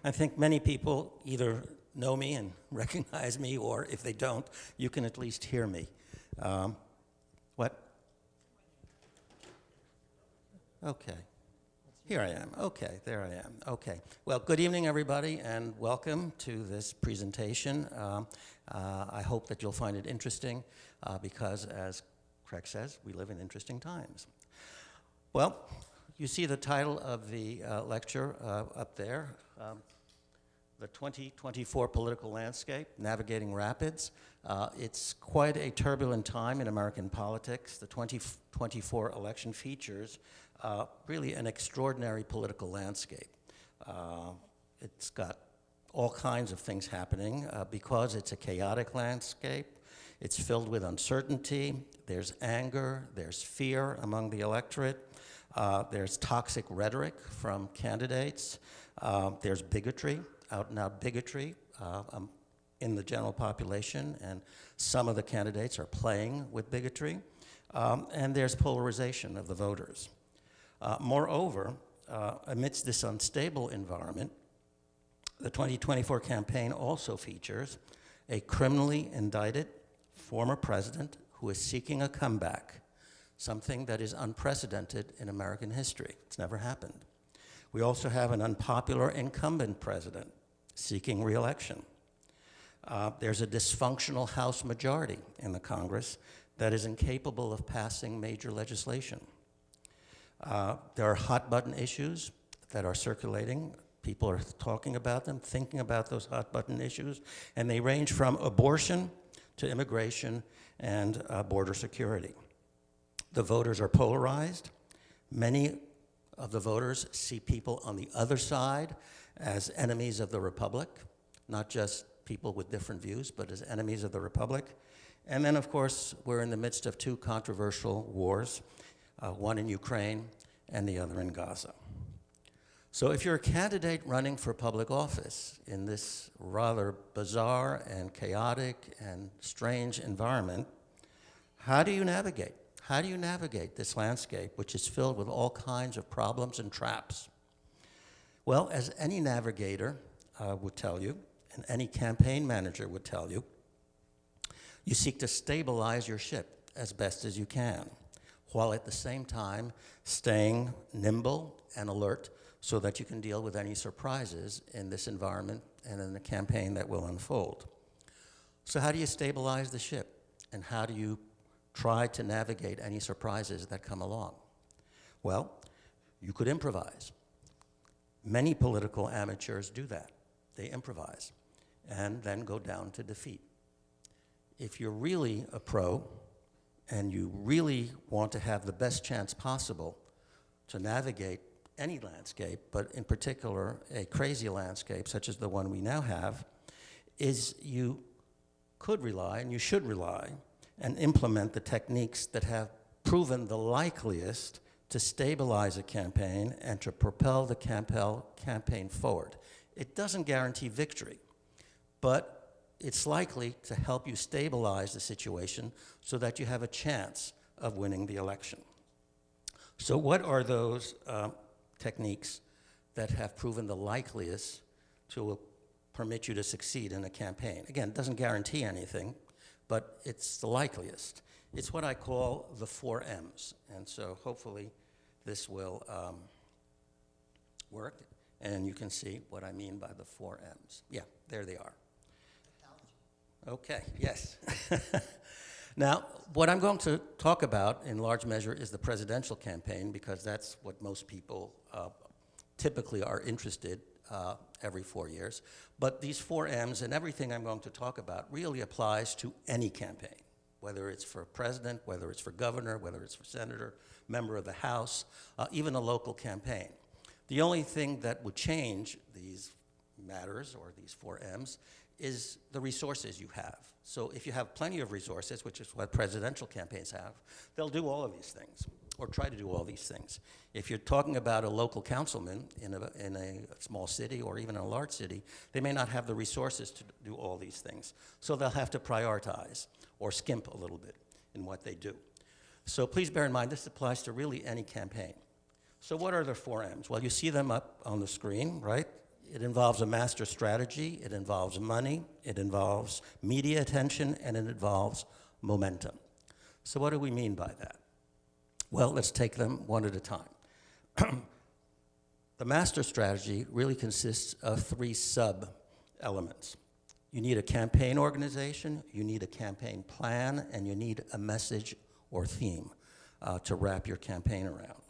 I think many people either know me and recognize me, or if they don't, you can at least hear me. What? Okay. Here I am. Okay, there I am. Okay. Well, good evening, everybody, and welcome to this presentation. I hope that you'll find it interesting because, as Craig says, we live in interesting times. Well, you see the title of the lecture up there, the 2024 Political Landscape, Navigating Rapids. It's quite a turbulent time in American politics. The 2024 election features really an extraordinary political landscape. It's got all kinds of things happening because it's a chaotic landscape. It's filled with uncertainty. There's anger. There's fear among the electorate. There's toxic rhetoric from candidates. There's bigotry, out-and-out bigotry in the general population, and some of the candidates are playing with bigotry. And there's polarization of the voters. Moreover, amidst this unstable environment, the 2024 campaign also features a criminally indicted former president who is seeking a comeback, something that is unprecedented in American history. It's never happened. We also have an unpopular incumbent president seeking re-election. There's a dysfunctional House majority in the Congress that is incapable of passing major legislation. There are hot-button issues that are circulating. People are talking about them, thinking about those hot-button issues, and they range from abortion to immigration and border security. The voters are polarized. Many of the voters see people on the other side as enemies of the republic, not just people with different views, but as enemies of the republic. And then, of course, we're in the midst of two controversial wars, one in Ukraine and the other in Gaza. So if you're a candidate running for public office in this rather bizarre and chaotic and strange environment, how do you navigate? How do you navigate this landscape, which is filled with all kinds of problems and traps? Well, as any navigator would tell you, and any campaign manager would tell you, you seek to stabilize your ship as best as you can, while at the same time staying nimble and alert so that you can deal with any surprises in this environment and in the campaign that will unfold. So how do you stabilize the ship? And how do you try to navigate any surprises that come along? Well, you could improvise. Many political amateurs do that. They improvise and then go down to defeat. If you're really a pro and you really want to have the best chance possible to navigate any landscape, but in particular a crazy landscape such as the one we now have, is you could rely, and you should rely, and implement the techniques that have proven the likeliest to stabilize a campaign and to propel the campaign forward. It doesn't guarantee victory, but it's likely to help you stabilize the situation so that you have a chance of winning the election. So what are those techniques that have proven the likeliest to permit you to succeed in a campaign? Again, it doesn't guarantee anything, but it's the likeliest. It's what I call the 4 M's. And so hopefully this will work, and you can see what I mean by the 4 M's. Yeah, there they are. Okay, yes. Now, what I'm going to talk about in large measure is the presidential campaign, because that's what most people typically are interested every 4 years. But these 4 M's and everything I'm going to talk about really applies to any campaign, whether it's for president, whether it's for governor, whether it's for senator, member of the House, even a local campaign. The only thing that would change these matters, or these 4 M's, is the resources you have. So if you have plenty of resources, which is what presidential campaigns have, they'll do all of these things, or try to do all these things. If you're talking about a local councilman in a small city or even a large city, they may not have the resources to do all these things. So they'll have to prioritize or skimp a little bit in what they do. So please bear in mind, this applies to really any campaign. So what are the 4 M's? Well, you see them up on the screen, right? It involves a master strategy, it involves money, it involves media attention, and it involves momentum. So what do we mean by that? Well, let's take them one at a time. The master strategy really consists of 3 sub-elements. You need a campaign organization, you need a campaign plan, and you need a message or theme to wrap your campaign around.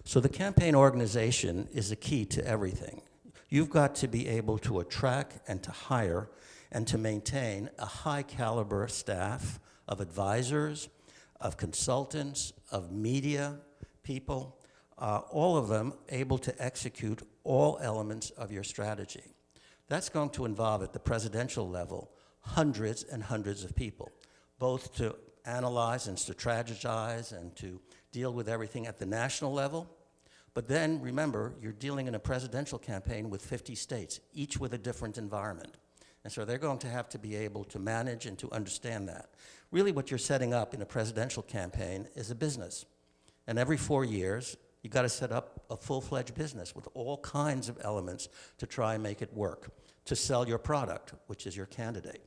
So the campaign organization is the key to everything. You've got to be able to attract and to hire and to maintain a high caliber staff of advisors, of consultants, of media people, all of them able to execute all elements of your strategy. That's going to involve, at the presidential level, hundreds and hundreds of people, both to analyze and to strategize and to deal with everything at the national level. But then, remember, you're dealing in a presidential campaign with 50 states, each with a different environment. And so they're going to have to be able to manage and to understand that. Really what you're setting up in a presidential campaign is a business. And every 4 years, you've got to set up a full-fledged business with all kinds of elements to try and make it work, to sell your product, which is your candidate.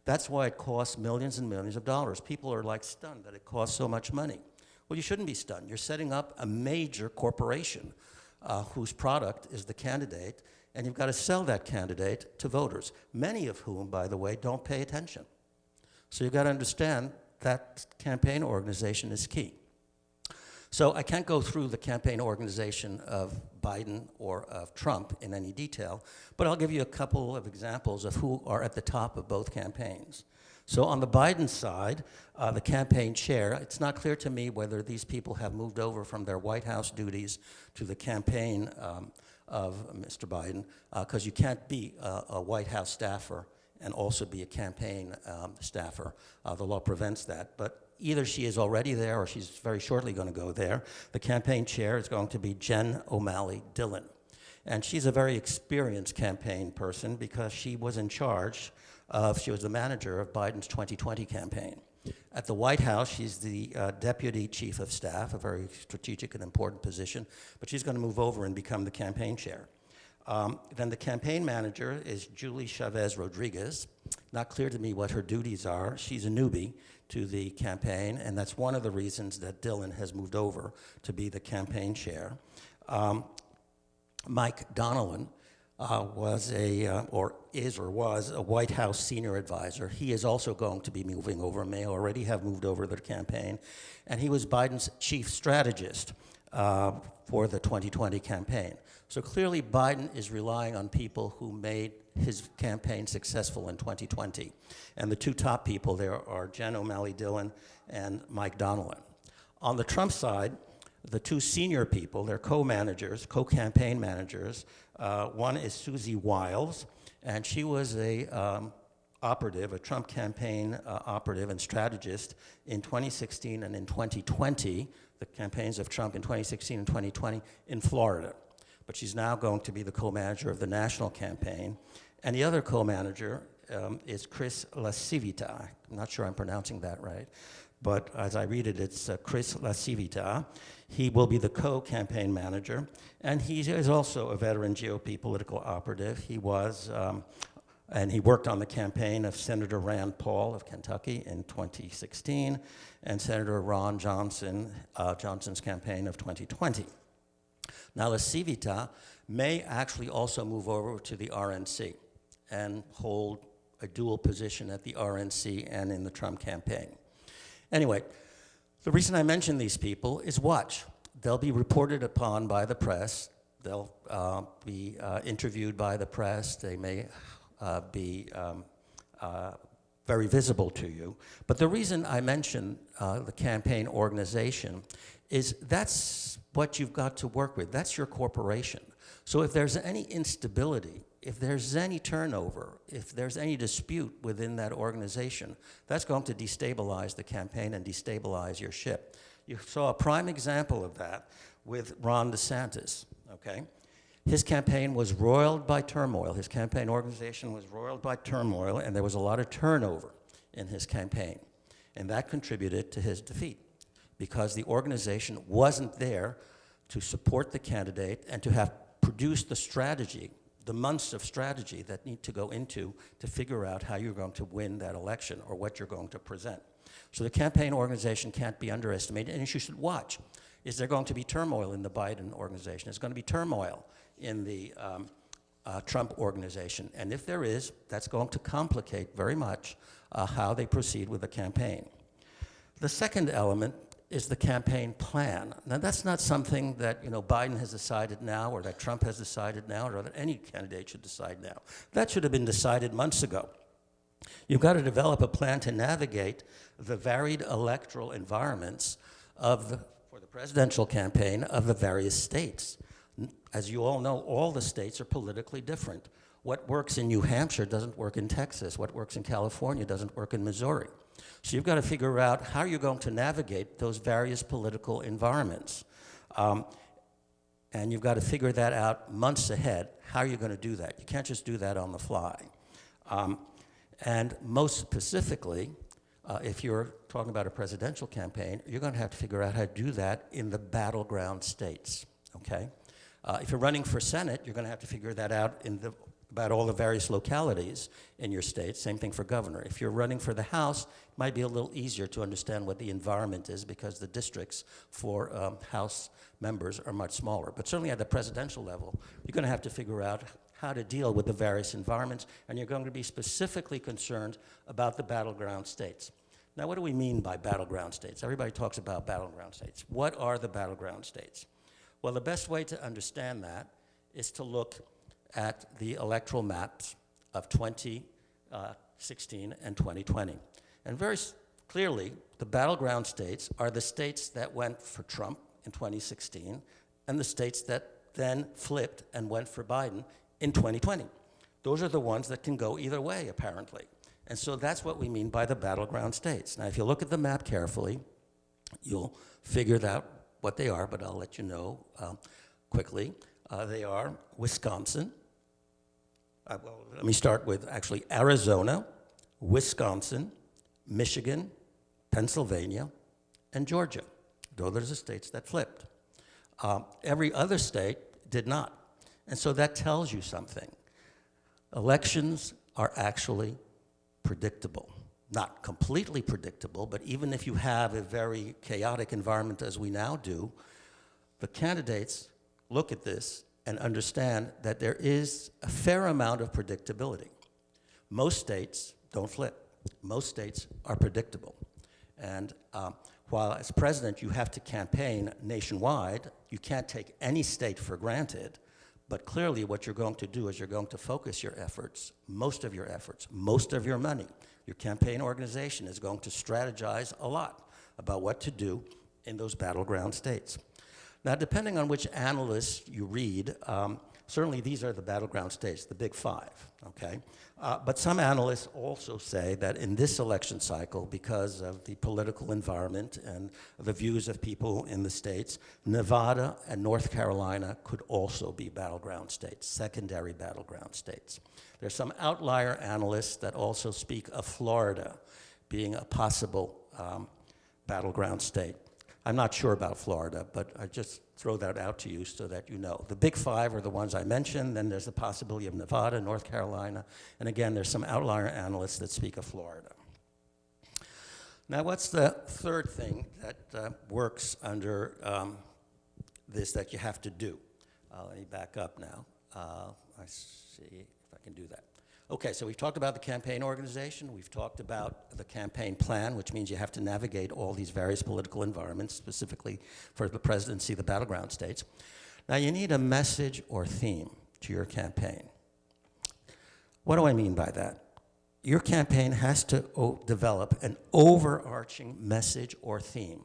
That's why it costs millions and millions of dollars. People are like stunned that it costs so much money. Well, you shouldn't be stunned. You're setting up a major corporation whose product is the candidate, and you've got to sell that candidate to voters, many of whom, by the way, don't pay attention. So you've got to understand that campaign organization is key. So I can't go through the campaign organization of Biden or of Trump in any detail, but I'll give you a couple of examples of who are at the top of both campaigns. So on the Biden side, the campaign chair, it's not clear to me whether these people have moved over from their White House duties to the campaign of Mr. Biden, because you can't be a White House staffer and also be a campaign staffer. The law prevents that. But either she is already there or she's very shortly going to go there. The campaign chair is going to be Jen O'Malley Dillon. And she's a very experienced campaign person because she was in charge she was the manager of Biden's 2020 campaign. At the White House, she's the deputy chief of staff, a very strategic and important position, but she's going to move over and become the campaign chair. Then the campaign manager is Julie Chavez Rodriguez. Not clear to me what her duties are. She's a newbie to the campaign, and that's one of the reasons that Dillon has moved over to be the campaign chair. Mike Donilon was a White House senior advisor. He is also going to be moving over, may already have moved over to the campaign, and he was Biden's chief strategist for the 2020 campaign. So clearly Biden is relying on people who made his campaign successful in 2020. And the 2 top people there are Jen O'Malley Dillon and Mike Donilon. On the Trump side, the 2 senior people, they're co-managers, co-campaign managers. One is Susie Wiles, and she was a Trump campaign operative and strategist in 2016 and in 2020, the campaigns of Trump in 2016 and 2020 in Florida. But she's now going to be the co-manager of the national campaign. And the other co-manager is Chris LaCivita. I'm not sure I'm pronouncing that right, but as I read it, it's Chris LaCivita. He will be the co-campaign manager, and he is also a veteran GOP political operative. He was, and he worked on the campaign of Senator Rand Paul of Kentucky in 2016, and Senator Ron Johnson, Johnson's campaign of 2020. Now, LaCivita may actually also move over to the RNC and hold a dual position at the RNC and in the Trump campaign. Anyway, the reason I mention these people is watch. They'll be reported upon by the press. They'll be interviewed by the press. They may be very visible to you. But the reason I mention the campaign organization is that's what you've got to work with. That's your corporation. So if there's any instability, if there's any turnover, if there's any dispute within that organization, that's going to destabilize the campaign and destabilize your ship. You saw a prime example of that with Ron DeSantis, okay? His campaign was roiled by turmoil. His campaign organization was roiled by turmoil, and there was a lot of turnover in his campaign. And that contributed to his defeat because the organization wasn't there to support the candidate and to have produced the strategy the months of strategy that need to go into to figure out how you're going to win that election or what you're going to present. So the campaign organization can't be underestimated, and you should watch. Is there going to be turmoil in the Biden organization? Is going to be turmoil in the Trump organization? And if there is, that's going to complicate very much how they proceed with the campaign. The second element is the campaign plan. Now, that's not something that Biden has decided now, or that Trump has decided now, or that any candidate should decide now. That should have been decided months ago. You've got to develop a plan to navigate the varied electoral environments for the presidential campaign of the various states. As you all know, all the states are politically different. What works in New Hampshire doesn't work in Texas. What works in California doesn't work in Missouri. So you've got to figure out how you're going to navigate those various political environments. And you've got to figure that out months ahead, how you're going to do that. You can't just do that on the fly. And most specifically, if you're talking about a presidential campaign, you're going to have to figure out how to do that in the battleground states, okay? If you're running for Senate, you're going to have to figure that out about all the various localities in your state. Same thing for governor. If you're running for the House, it might be a little easier to understand what the environment is because the districts for House members are much smaller. But certainly at the presidential level, you're going to have to figure out how to deal with the various environments, and you're going to be specifically concerned about the battleground states. Now, what do we mean by battleground states? Everybody talks about battleground states. What are the battleground states? Well, the best way to understand that is to look at the electoral maps of 2016 and 2020. And very clearly, the battleground states are the states that went for Trump in 2016 and the states that then flipped and went for Biden in 2020. Those are the ones that can go either way, apparently. And so that's what we mean by the battleground states. Now, if you look at the map carefully, you'll figure out what they are, but I'll let you know quickly. They are Wisconsin. Well, let me start with actually Arizona, Wisconsin, Michigan, Pennsylvania, and Georgia. Those are the states that flipped. Every other state did not. And so that tells you something. Elections are actually predictable. Not completely predictable, but even if you have a very chaotic environment as we now do, the candidates look at this and understand that there is a fair amount of predictability. Most states don't flip. Most states are predictable. And while as president you have to campaign nationwide, you can't take any state for granted, but clearly what you're going to do is you're going to focus your efforts, most of your money. Your campaign organization is going to strategize a lot about what to do in those battleground states. Now, depending on which analysts you read, certainly these are the battleground states, the big five, okay? But some analysts also say that in this election cycle, because of the political environment and the views of people in the states, Nevada and North Carolina could also be battleground states, secondary battleground states. There's some outlier analysts that also speak of Florida being a possible battleground state. I'm not sure about Florida, but I just throw that out to you so that you know. The big five are the ones I mentioned, then there's the possibility of Nevada, North Carolina, and again, there's some outlier analysts that speak of Florida. Now, what's the third thing that works under this that you have to do? Let me back up now. I see if I can do that. Okay, so we've talked about the campaign organization. We've talked about the campaign plan, which means you have to navigate all these various political environments, specifically for the presidency, the battleground states. Now, you need a message or theme to your campaign. What do I mean by that? Your campaign has to develop an overarching message or theme.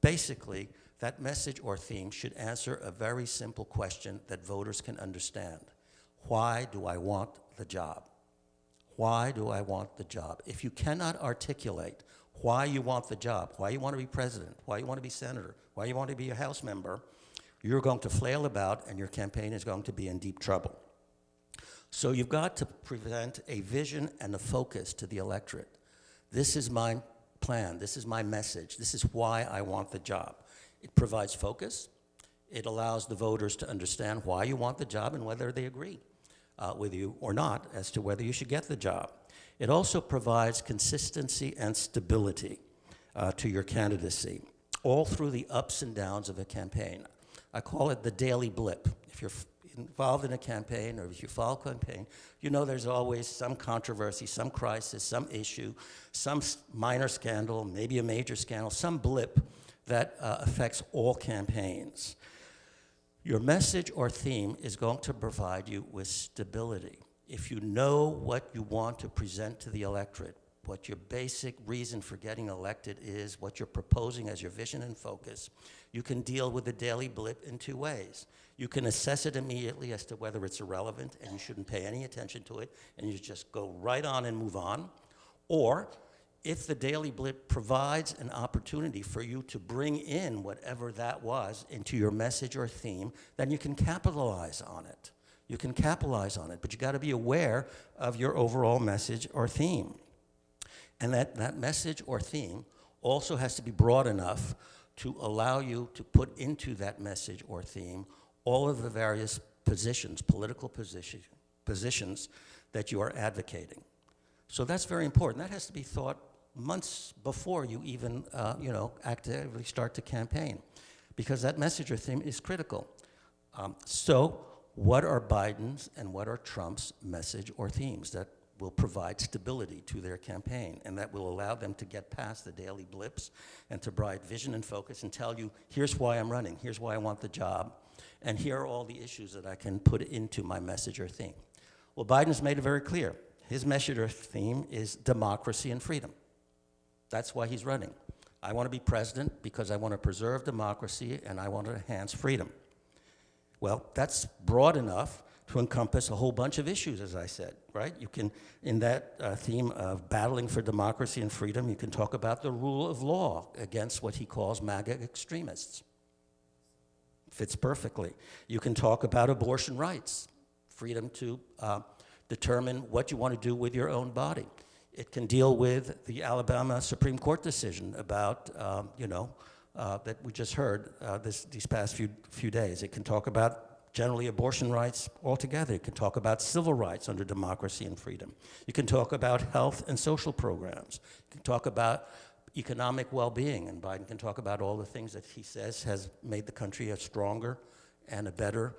Basically, that message or theme should answer a very simple question that voters can understand. Why do I want the job? Why do I want the job? If you cannot articulate why you want the job, why you want to be president, why you want to be senator, why you want to be a House member, you're going to flail about and your campaign is going to be in deep trouble. So you've got to present a vision and a focus to the electorate. This is my plan, this is my message, this is why I want the job. It provides focus, it allows the voters to understand why you want the job and whether they agree. with you or not as to whether you should get the job. It also provides consistency and stability to your candidacy, all through the ups and downs of a campaign. I call it the daily blip. If you're involved in a campaign or if you follow a campaign, you know there's always some controversy, some crisis, some issue, some minor scandal, maybe a major scandal, some blip that affects all campaigns. Your message or theme is going to provide you with stability. If you know what you want to present to the electorate, what your basic reason for getting elected is, what you're proposing as your vision and focus, you can deal with the daily blip in two ways. You can assess it immediately as to whether it's irrelevant and you shouldn't pay any attention to it and you just go right on and move on. Or if the daily blip provides an opportunity for you to bring in whatever that was into your message or theme, then you can capitalize on it. You can capitalize on it, but you got to be aware of your overall message or theme. And that message or theme also has to be broad enough to allow you to put into that message or theme all of the various positions, political positions that you are advocating. So that's very important. That has to be thought months before you even, actively start to campaign, because that message or theme is critical. So what are Biden's and what are Trump's message or themes that will provide stability to their campaign and that will allow them to get past the daily blips and to provide vision and focus and tell you, here's why I'm running, here's why I want the job, and here are all the issues that I can put into my message or theme. Well, Biden's made it very clear. His message or theme is democracy and freedom. That's why he's running. I want to be president because I want to preserve democracy and I want to enhance freedom. Well, that's broad enough to encompass a whole bunch of issues, as I said, right? You can, in that theme of battling for democracy and freedom, you can talk about the rule of law against what he calls MAGA extremists. Fits perfectly. You can talk about abortion rights, freedom to determine what you want to do with your own body. It can deal with the Alabama Supreme Court decision about, that we just heard these past few days. It can talk about generally abortion rights altogether. It can talk about civil rights under democracy and freedom. You can talk about health and social programs. You can talk about economic well-being, and Biden can talk about all the things that he says has made the country a stronger and a better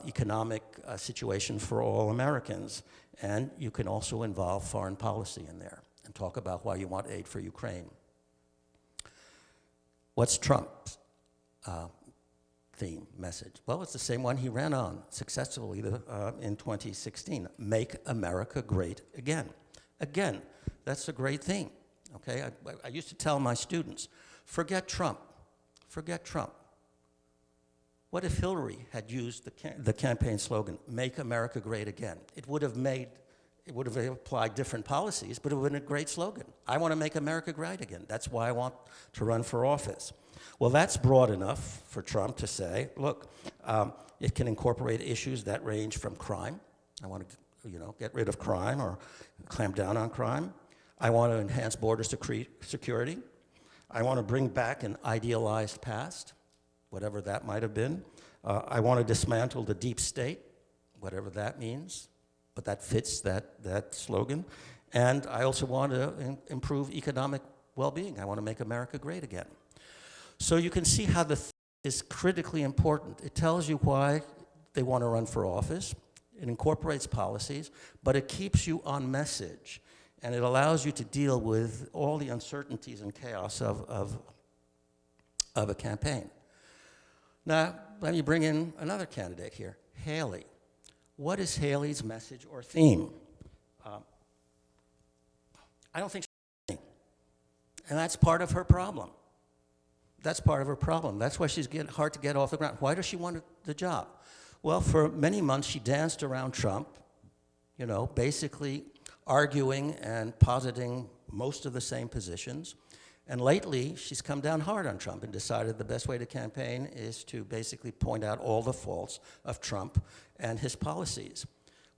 economic situation for all Americans. And you can also involve foreign policy in there and talk about why you want aid for Ukraine. What's Trump's theme, message? Well, it's the same one he ran on successfully in 2016. Make America great again. Again, that's a great theme, okay? I used to tell my students, forget Trump, forget Trump. What if Hillary had used the campaign slogan, make America great again? It would have applied different policies, but it would have been a great slogan. I want to make America great again. That's why I want to run for office. Well, that's broad enough for Trump to say, look, it can incorporate issues that range from crime. I want to, get rid of crime or clamp down on crime. I want to enhance border security. I want to bring back an idealized past, whatever that might have been. I want to dismantle the deep state, whatever that means, but that fits that slogan. And I also want to improve economic well-being. I want to make America great again. So you can see how the theme is critically important. It tells you why they want to run for office. It incorporates policies, but it keeps you on message. And it allows you to deal with all the uncertainties and chaos of a campaign. Now, let me bring in another candidate here, Haley. What is Haley's message or theme? I don't think she's running. And that's part of her problem. That's part of her problem. That's why she's hard to get off the ground. Why does she want the job? Well, for many months, she danced around Trump, basically arguing and positing most of the same positions. And lately, she's come down hard on Trump and decided the best way to campaign is to basically point out all the faults of Trump and his policies.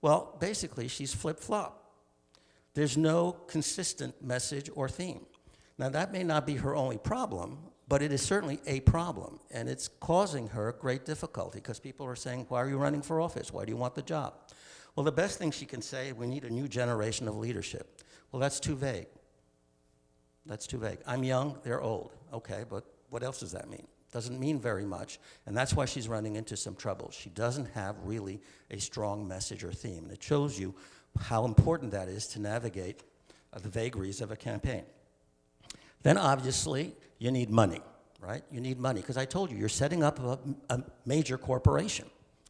Well, basically, she's flip-flop. There's no consistent message or theme. Now, that may not be her only problem, but it is certainly a problem, and it's causing her great difficulty because people are saying, why are you running for office? Why do you want the job? Well, the best thing she can say, we need a new generation of leadership. Well, that's too vague. That's too vague. I'm young, they're old. Okay, but what else does that mean? Doesn't mean very much, and that's why she's running into some trouble. She doesn't have really a strong message or theme, and it shows you how important that is to navigate the vagaries of a campaign. Then obviously, you need money, right? You need money, because I told you, you're setting up a major corporation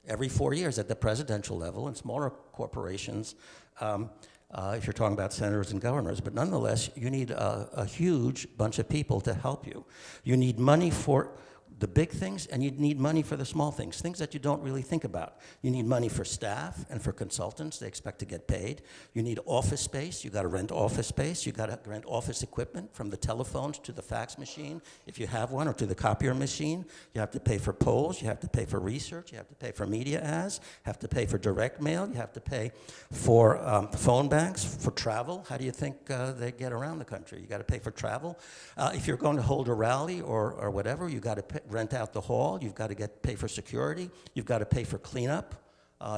every 4 years at the presidential level, and smaller corporations, if you're talking about senators and governors, but nonetheless, you need a huge bunch of people to help you. You need money for the big things, and you need money for the small things that you don't really think about. You need money for staff and for consultants. They expect to get paid. You need office space. You got to rent office space. You got to rent office equipment, from the telephones to the fax machine, if you have one, or to the copier machine. You have to pay for polls. You have to pay for research. You have to pay for media ads. You have to pay for direct mail. You have to pay for phone banks, for travel. How do you think they get around the country? You got to pay for travel. If you're going to hold a rally or whatever, you got to rent out the hall. You've got to pay for security. You've got to pay for cleanup.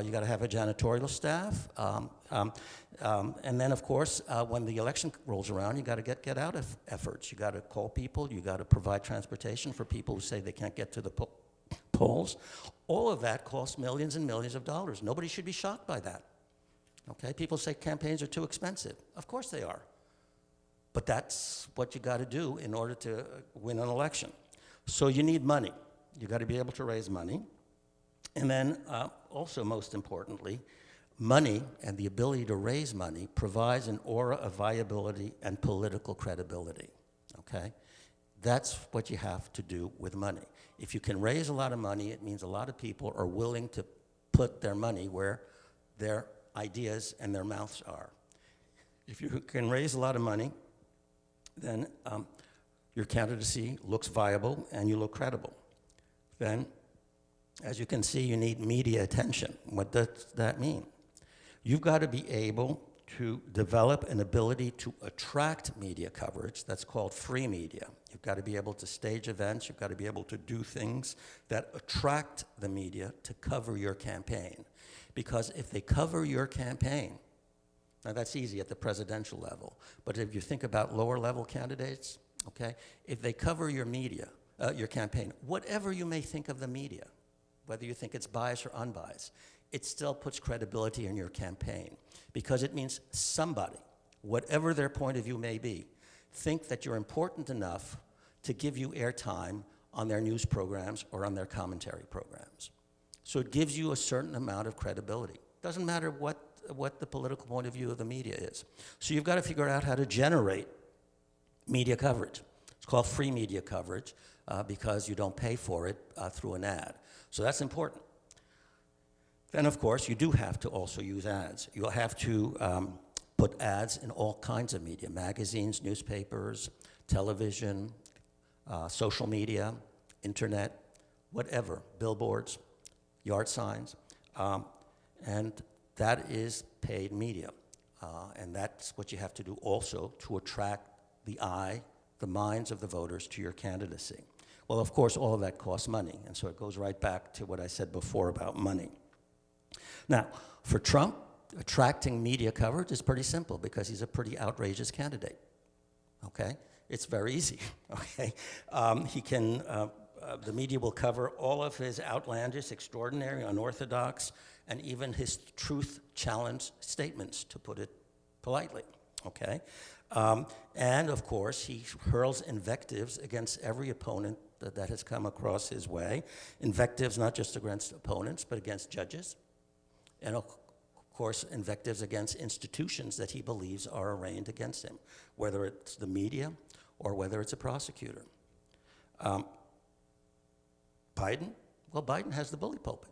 You got to have a janitorial staff. And then, of course, when the election rolls around, you got to get out efforts. You got to call people. You got to provide transportation for people who say they can't get to the polls. All of that costs millions and millions of dollars. Nobody should be shocked by that. Okay? People say campaigns are too expensive. Of course they are. But that's what you got to do in order to win an election. So you need money. You got to be able to raise money. And then also, most importantly, money and the ability to raise money provides an aura of viability and political credibility, okay? That's what you have to do with money. If you can raise a lot of money, it means a lot of people are willing to put their money where their ideas and their mouths are. If you can raise a lot of money, then your candidacy looks viable and you look credible. Then, as you can see, you need media attention. What does that mean? You've got to be able to develop an ability to attract media coverage. That's called free media. You've got to be able to stage events. You've got to be able to do things that attract the media to cover your campaign. Because if they cover your campaign, now that's easy at the presidential level, but if you think about lower level candidates, okay, if they cover your media, your campaign, whatever you may think of the media, whether you think it's biased or unbiased, it still puts credibility in your campaign, because it means somebody, whatever their point of view may be, think that you're important enough to give you airtime on their news programs or on their commentary programs. So it gives you a certain amount of credibility. Doesn't matter what the political point of view of the media is. So you've got to figure out how to generate media coverage. It's called free media coverage because you don't pay for it through an ad. So that's important. Then, of course, you do have to also use ads. You'll have to put ads in all kinds of media: magazines, newspapers, television, social media, internet, whatever, billboards, yard signs, and that is paid media. And that's what you have to do also to attract the eye, the minds of the voters to your candidacy. Well, of course, all of that costs money, and so it goes right back to what I said before about money. Now, for Trump, attracting media coverage is pretty simple because he's a pretty outrageous candidate, okay? It's very easy, okay? The media will cover all of his outlandish, extraordinary, unorthodox, and even his truth-challenged statements, to put it politely, okay? And of course, he hurls invectives against every opponent that has come across his way. Invectives not just against opponents, but against judges. And of course, invectives against institutions that he believes are arraigned against him, whether it's the media or whether it's a prosecutor. Biden? Well, Biden has the bully pulpit.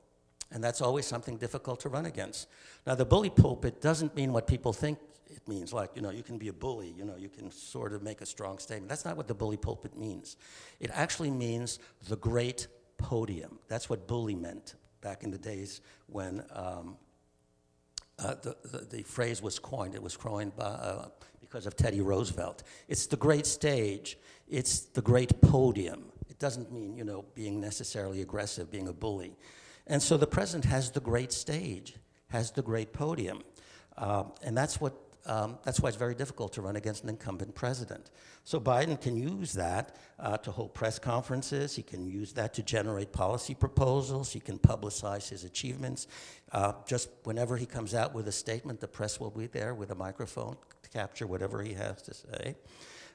And that's always something difficult to run against. Now, the bully pulpit doesn't mean what people think it means, like, you can be a bully, you can sort of make a strong statement. That's not what the bully pulpit means. It actually means the great podium. That's what bully meant back in the days when the phrase was coined. It was coined because of Teddy Roosevelt. It's the great stage. It's the great podium. It doesn't mean, being necessarily aggressive, being a bully. And so the president has the great stage. has the great podium. And that's why it's very difficult to run against an incumbent president. So Biden can use that to hold press conferences. He can use that to generate policy proposals. He can publicize his achievements. Just whenever he comes out with a statement, the press will be there with a microphone to capture whatever he has to say.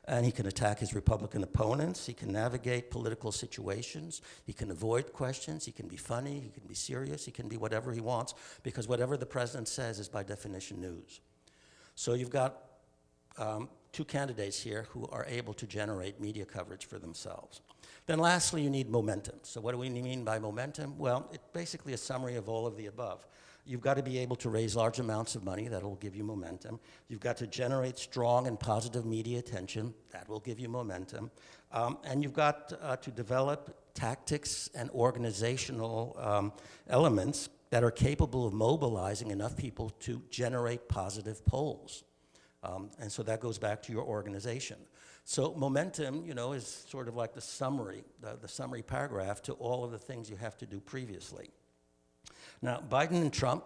And he can attack his Republican opponents. He can navigate political situations. He can avoid questions. He can be funny. He can be serious. He can be whatever he wants, because whatever the president says is by definition news. So you've got two candidates here who are able to generate media coverage for themselves. Then lastly, you need momentum. So what do we mean by momentum? Well, it's basically a summary of all of the above. You've got to be able to raise large amounts of money. That will give you momentum. You've got to generate strong and positive media attention. That will give you momentum. And you've got to develop tactics and organizational elements that are capable of mobilizing enough people to generate positive polls. And so that goes back to your organization. So momentum, you know, is sort of like the summary paragraph to all of the things you have to do previously. Now, Biden and Trump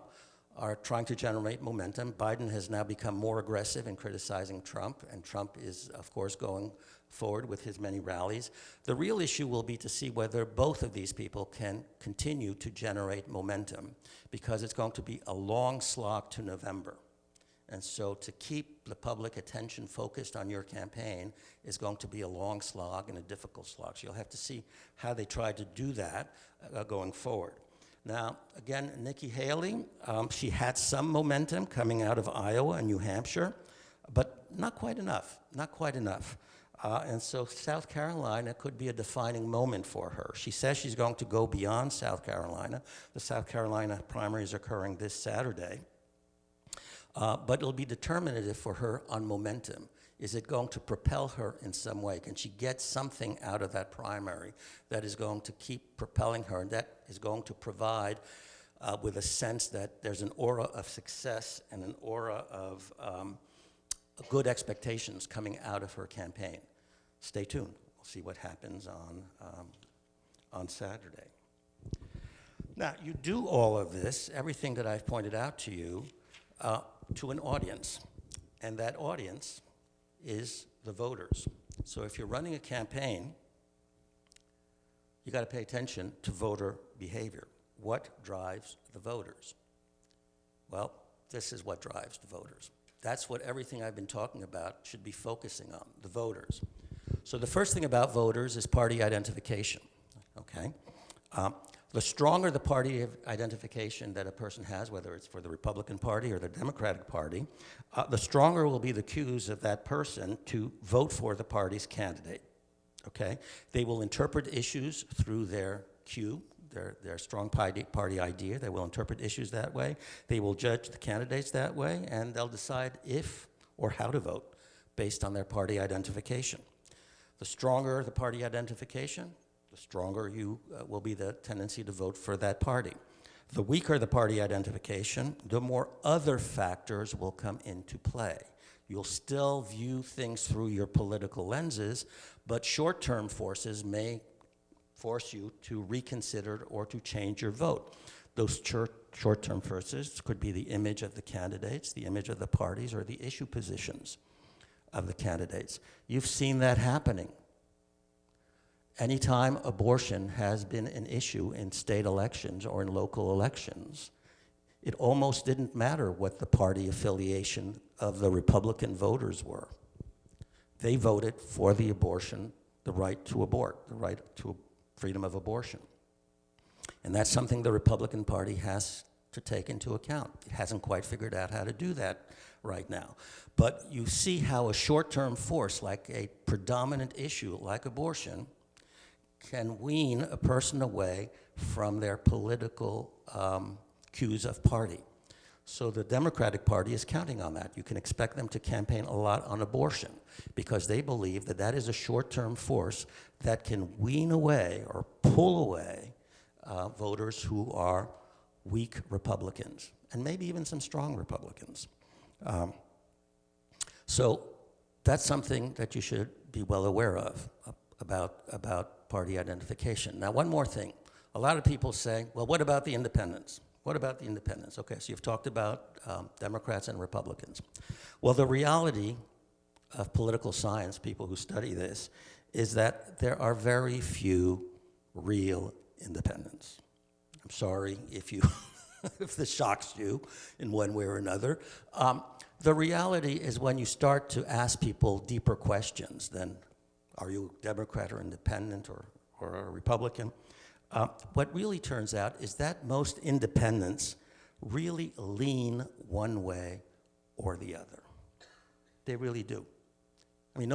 are trying to generate momentum. Biden has now become more aggressive in criticizing Trump, and Trump is, of course, going forward with his many rallies. The real issue will be to see whether both of these people can continue to generate momentum, because it's going to be a long slog to November. And so to keep the public attention focused on your campaign is going to be a long slog and a difficult slog. So you'll have to see how they try to do that going forward. Now, again, Nikki Haley, she had some momentum coming out of Iowa and New Hampshire, but not quite enough, not quite enough. And so South Carolina could be a defining moment for her. She says she's going to go beyond South Carolina. The South Carolina primary is occurring this Saturday. But it'll be determinative for her on momentum. Is it going to propel her in some way? Can she get something out of that primary that is going to keep propelling her, and that is going to provide with a sense that there's an aura of success and an aura of good expectations coming out of her campaign? Stay tuned. We'll see what happens on Saturday. Now, you do all of this, everything that I've pointed out to you, to an audience, and that audience is the voters. So if you're running a campaign, you got to pay attention to voter behavior. What drives the voters? Well, this is what drives the voters. That's what everything I've been talking about should be focusing on, the voters. So the first thing about voters is party identification, okay? The stronger the party identification that a person has, whether it's for the Republican Party or the Democratic Party, the stronger will be the cues of that person to vote for the party's candidate, okay? They will interpret issues through their cue, their strong party idea. They will interpret issues that way. They will judge the candidates that way, and they'll decide if or how to vote based on their party identification. The stronger the party identification, the stronger you will be the tendency to vote for that party. The weaker the party identification, the more other factors will come into play. You'll still view things through your political lenses, but short-term forces may force you to reconsider or to change your vote. Those short-term forces could be the image of the candidates, the image of the parties, or the issue positions of the candidates. You've seen that happening. Anytime abortion has been an issue in state elections or in local elections, it almost didn't matter what the party affiliation of the Republican voters were. They voted for the abortion, the right to abort, the right to freedom of abortion. And that's something the Republican Party has to take into account. It hasn't quite figured out how to do that right now. But you see how a short-term force, like a predominant issue like abortion, can wean a person away from their political cues of party. So the Democratic Party is counting on that. You can expect them to campaign a lot on abortion because they believe that that is a short-term force that can wean away or pull away voters who are weak Republicans, and maybe even some strong Republicans. So that's something that you should be well aware of about party identification. Now, one more thing. A lot of people say, well, what about the independents? What about the independents? Okay, so you've talked about Democrats and Republicans. Well, the reality of political science, people who study this, is that there are very few real independents. I'm sorry if you if this shocks you in one way or another. The reality is when you start to ask people deeper questions than are you a Democrat or independent or a Republican, what really turns out is that most independents really lean one way or the other. They really do. I mean,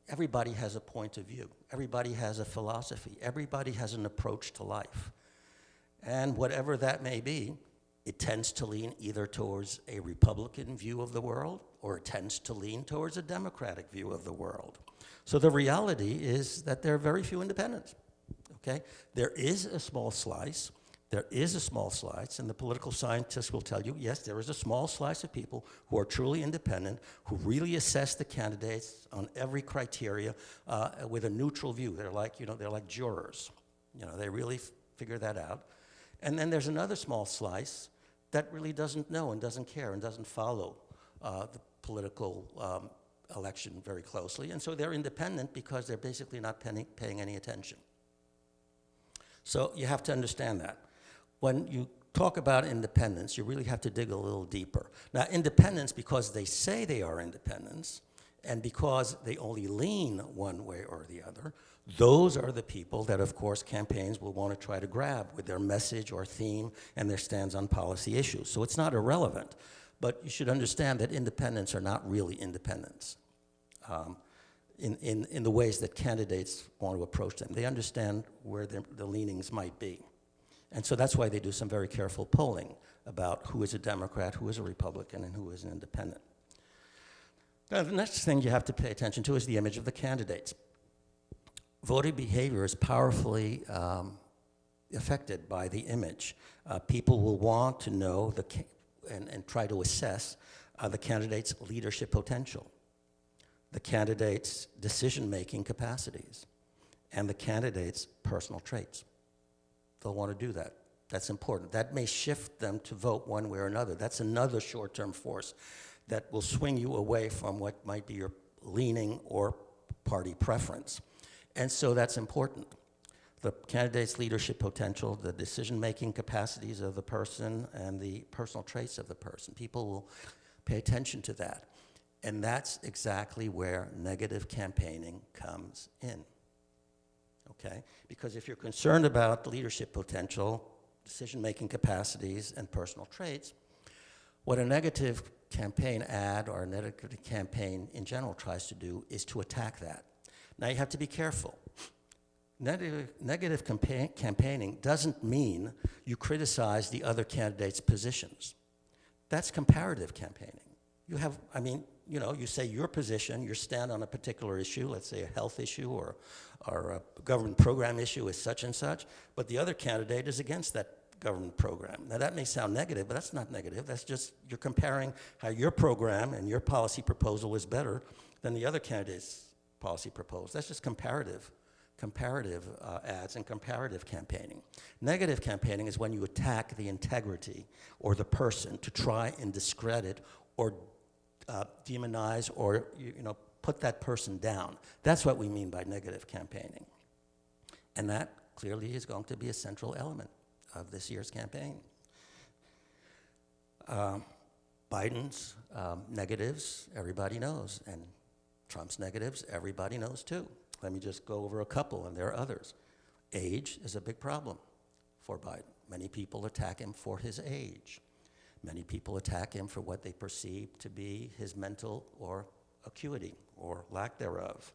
everybody has a point of view. Everybody has a philosophy. Everybody has an approach to life. And whatever that may be, it tends to lean either towards a Republican view of the world or it tends to lean towards a Democratic view of the world. So the reality is that there are very few independents, okay? There is a small slice, and the political scientists will tell you, yes, there is a small slice of people who are truly independent, who really assess the candidates on every criteria with a neutral view. They're like, they're like jurors. They really figure that out. And then there's another small slice that really doesn't know and doesn't care and doesn't follow the political election very closely. And so they're independent because they're basically not paying any attention. So you have to understand that. When you talk about independence, you really have to dig a little deeper. Now, independents, because they say they are independents, and because they only lean one way or the other, those are the people that, of course, campaigns will want to try to grab with their message or theme and their stands on policy issues. So it's not irrelevant, but you should understand that independents are not really independents in the ways that candidates want to approach them. They understand where the leanings might be. And so that's why they do some very careful polling about who is a Democrat, who is a Republican, and who is an independent. Now, the next thing you have to pay attention to is the image of the candidates. Voting behavior is powerfully affected by the image. People will want to know and try to assess the candidate's leadership potential, the candidate's decision-making capacities, and the candidate's personal traits. They'll want to do that. That's important. That may shift them to vote one way or another. That's another short-term force that will swing you away from what might be your leaning or party preference. And so that's important. The candidate's leadership potential, the decision-making capacities of the person, and the personal traits of the person. People will pay attention to that. And that's exactly where negative campaigning comes in. Okay? Because if you're concerned about leadership potential, decision-making capacities, and personal traits, what a negative campaign ad or a negative campaign in general tries to do is to attack that. Now you have to be careful. Negative campaigning doesn't mean you criticize the other candidate's positions. That's comparative campaigning. You say your position, your stand on a particular issue, let's say a health issue or a government program issue is such and such, but the other candidate is against that government program. Now that may sound negative, but that's not negative. That's just you're comparing how your program and your policy proposal is better than the other candidate's policy proposal. That's just comparative ads and comparative campaigning. Negative campaigning is when you attack the integrity or the person to try and discredit or demonize or put that person down. That's what we mean by negative campaigning. And that clearly is going to be a central element of this year's campaign. Biden's negatives, everybody knows, and Trump's negatives, everybody knows too. Let me just go over a couple, and there are others. Age is a big problem for Biden. Many people attack him for his age. Many people attack him for what they perceive to be his mental or acuity or lack thereof.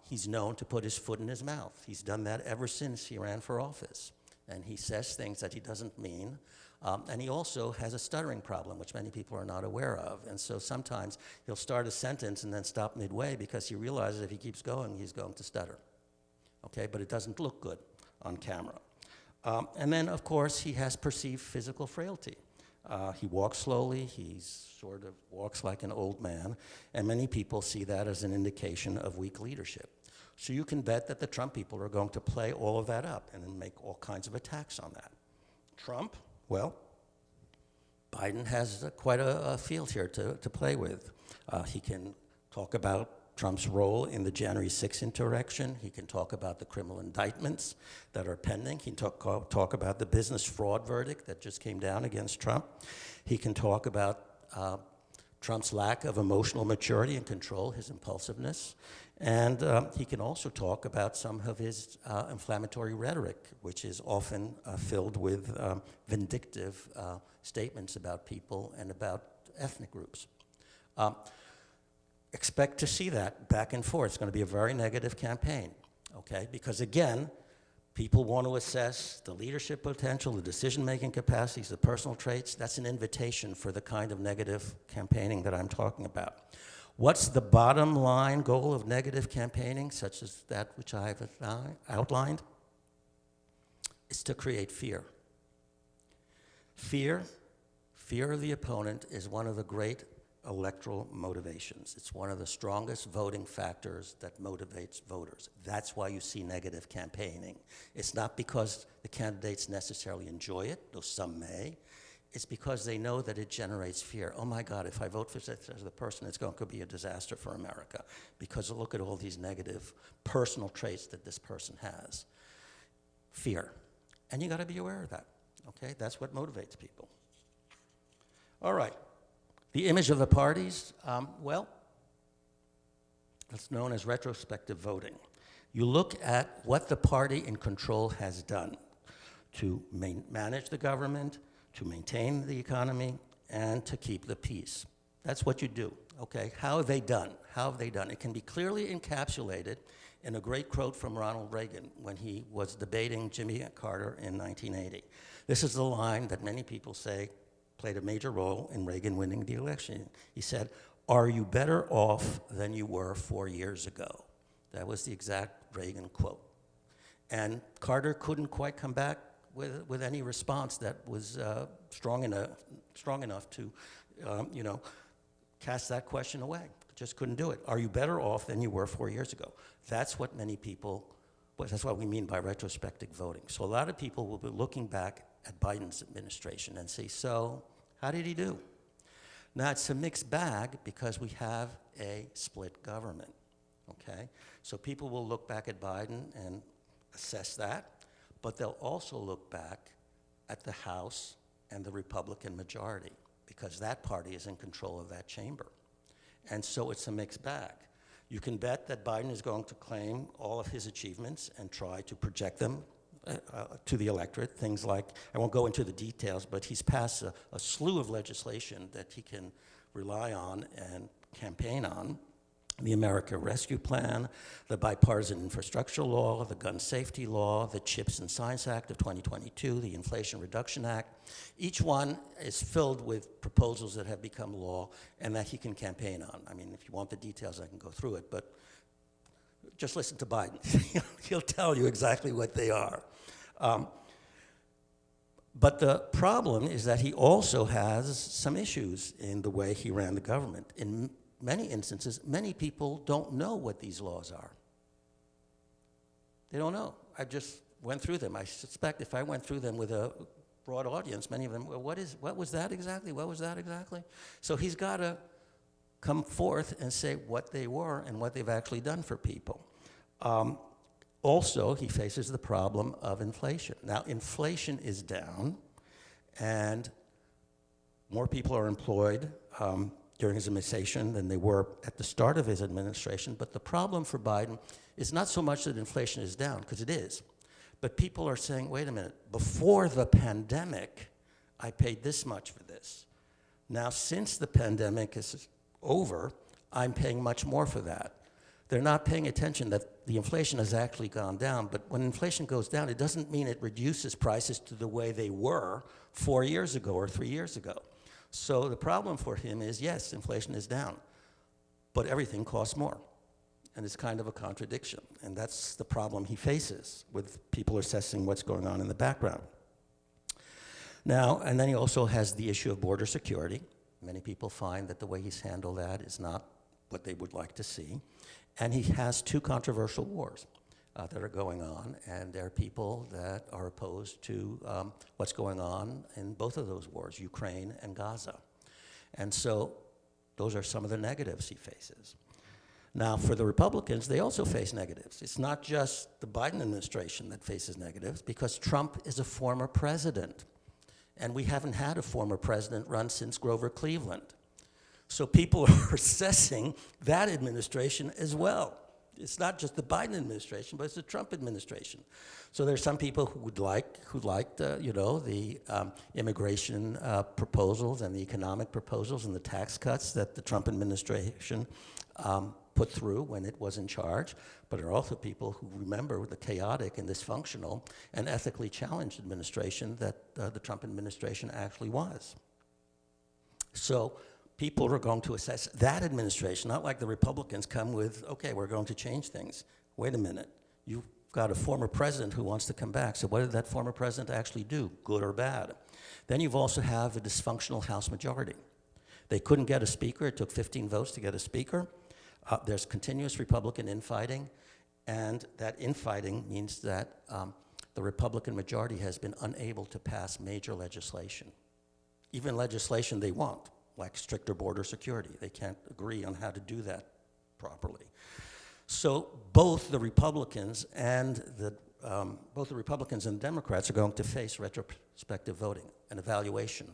He's known to put his foot in his mouth. He's done that ever since he ran for office. And he says things that he doesn't mean. And he also has a stuttering problem, which many people are not aware of. And so sometimes he'll start a sentence and then stop midway because he realizes if he keeps going, he's going to stutter. Okay, but it doesn't look good on camera. And then, of course, he has perceived physical frailty. He walks slowly, he sort of walks like an old man, and many people see that as an indication of weak leadership. So you can bet that the Trump people are going to play all of that up and make all kinds of attacks on that. Trump, Well, Biden has quite a field here to play with. He can talk about Trump's role in the January 6th insurrection. He can talk about the criminal indictments that are pending. He can talk about the business fraud verdict that just came down against Trump. He can talk about Trump's lack of emotional maturity and control, his impulsiveness. And he can also talk about some of his inflammatory rhetoric, which is often filled with vindictive statements about people and about ethnic groups. Expect to see that back and forth. It's going to be a very negative campaign, okay? Because again, people want to assess the leadership potential, the decision-making capacities, the personal traits. That's an invitation for the kind of negative campaigning that I'm talking about. What's the bottom line goal of negative campaigning, such as that which I have outlined? It's to create fear. Fear of the opponent is one of the great electoral motivations. It's one of the strongest voting factors that motivates voters. That's why you see negative campaigning. It's not because the candidates necessarily enjoy it, though some may. It's because they know that it generates fear. Oh my God, if I vote for such as the person, it's going to be a disaster for America, because look at all these negative personal traits that this person has. Fear. And you got to be aware of that, okay? That's what motivates people. All right. The image of the parties, well, it's known as retrospective voting. You look at what the party in control has done to manage the government, to maintain the economy, and to keep the peace. That's what you do, okay? How have they done? How have they done? It can be clearly encapsulated in a great quote from Ronald Reagan when he was debating Jimmy Carter in 1980. This is the line that many people say played a major role in Reagan winning the election. He said, "Are you better off than you were 4 years ago?" That was the exact Reagan quote. And Carter couldn't quite come back with any response that was strong enough to, cast that question away. Just couldn't do it. Are you better off than you were 4 years ago? That's what many people, that's what we mean by retrospective voting. So a lot of people will be looking back at Biden's administration and say, so how did he do? Now it's a mixed bag because we have a split government, okay? So people will look back at Biden and assess that, but they'll also look back at the House and the Republican majority because that party is in control of that chamber. And so it's a mixed bag. You can bet that Biden is going to claim all of his achievements and try to project them to the electorate. Things like, I won't go into the details, but he's passed a slew of legislation that he can rely on and campaign on. The America Rescue Plan, the Bipartisan Infrastructure Law, the Gun Safety Law, the Chips and Science Act of 2022, the Inflation Reduction Act. Each one is filled with proposals that have become law and that he can campaign on. I mean, if you want the details, I can go through it, but just listen to Biden. He'll tell you exactly what they are. But the problem is that he also has some issues in the way he ran the government. In many instances, many people don't know what these laws are. They don't know. I just went through them. I suspect if I went through them with a broad audience, many of them, well, what was that exactly? What was that exactly? So he's got to come forth and say what they were and what they've actually done for people. Also, he faces the problem of inflation. Now, inflation is down, and more people are employed during his administration than they were at the start of his administration. But the problem for Biden is not so much that inflation is down, because it is. But people are saying, wait a minute, before the pandemic, I paid this much for this. Now, since the pandemic is over, I'm paying much more for that. They're not paying attention that the inflation has actually gone down, but when inflation goes down, it doesn't mean it reduces prices to the way they were 4 years ago or 3 years ago. So the problem for him is, yes, inflation is down, but everything costs more. And it's kind of a contradiction. And that's the problem he faces with people assessing what's going on in the background. Now, and then he also has the issue of border security. Many people find that the way he's handled that is not what they would like to see. And he has two controversial wars. that are going on, and there are people that are opposed to what's going on in both of those wars, Ukraine and Gaza. And so those are some of the negatives he faces. Now, for the Republicans, they also face negatives. It's not just the Biden administration that faces negatives, because Trump is a former president. And we haven't had a former president run since Grover Cleveland. So people are assessing that administration as well. It's not just the Biden administration, but it's the Trump administration. So there's some people who liked, the immigration proposals and the economic proposals and the tax cuts that the Trump administration put through when it was in charge. But there are also people who remember the chaotic and dysfunctional and ethically challenged administration that the Trump administration actually was. So people are going to assess that administration, not like the Republicans come with, okay, we're going to change things. Wait a minute, you've got a former president who wants to come back, so what did that former president actually do, good or bad? Then you've also have a dysfunctional House majority. They couldn't get a speaker, it took 15 votes to get a speaker. There's continuous Republican infighting, and that infighting means that the Republican majority has been unable to pass major legislation, even legislation they want, like stricter border security. They can't agree on how to do that properly. So both the Republicans and the Democrats are going to face retrospective voting, an evaluation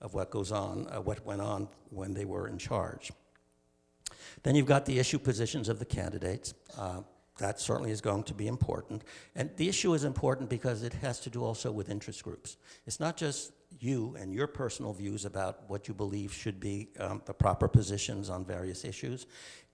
of what goes on, what went on when they were in charge. Then you've got the issue positions of the candidates. That certainly is going to be important. And the issue is important because it has to do also with interest groups. It's not just you and your personal views about what you believe should be the proper positions on various issues.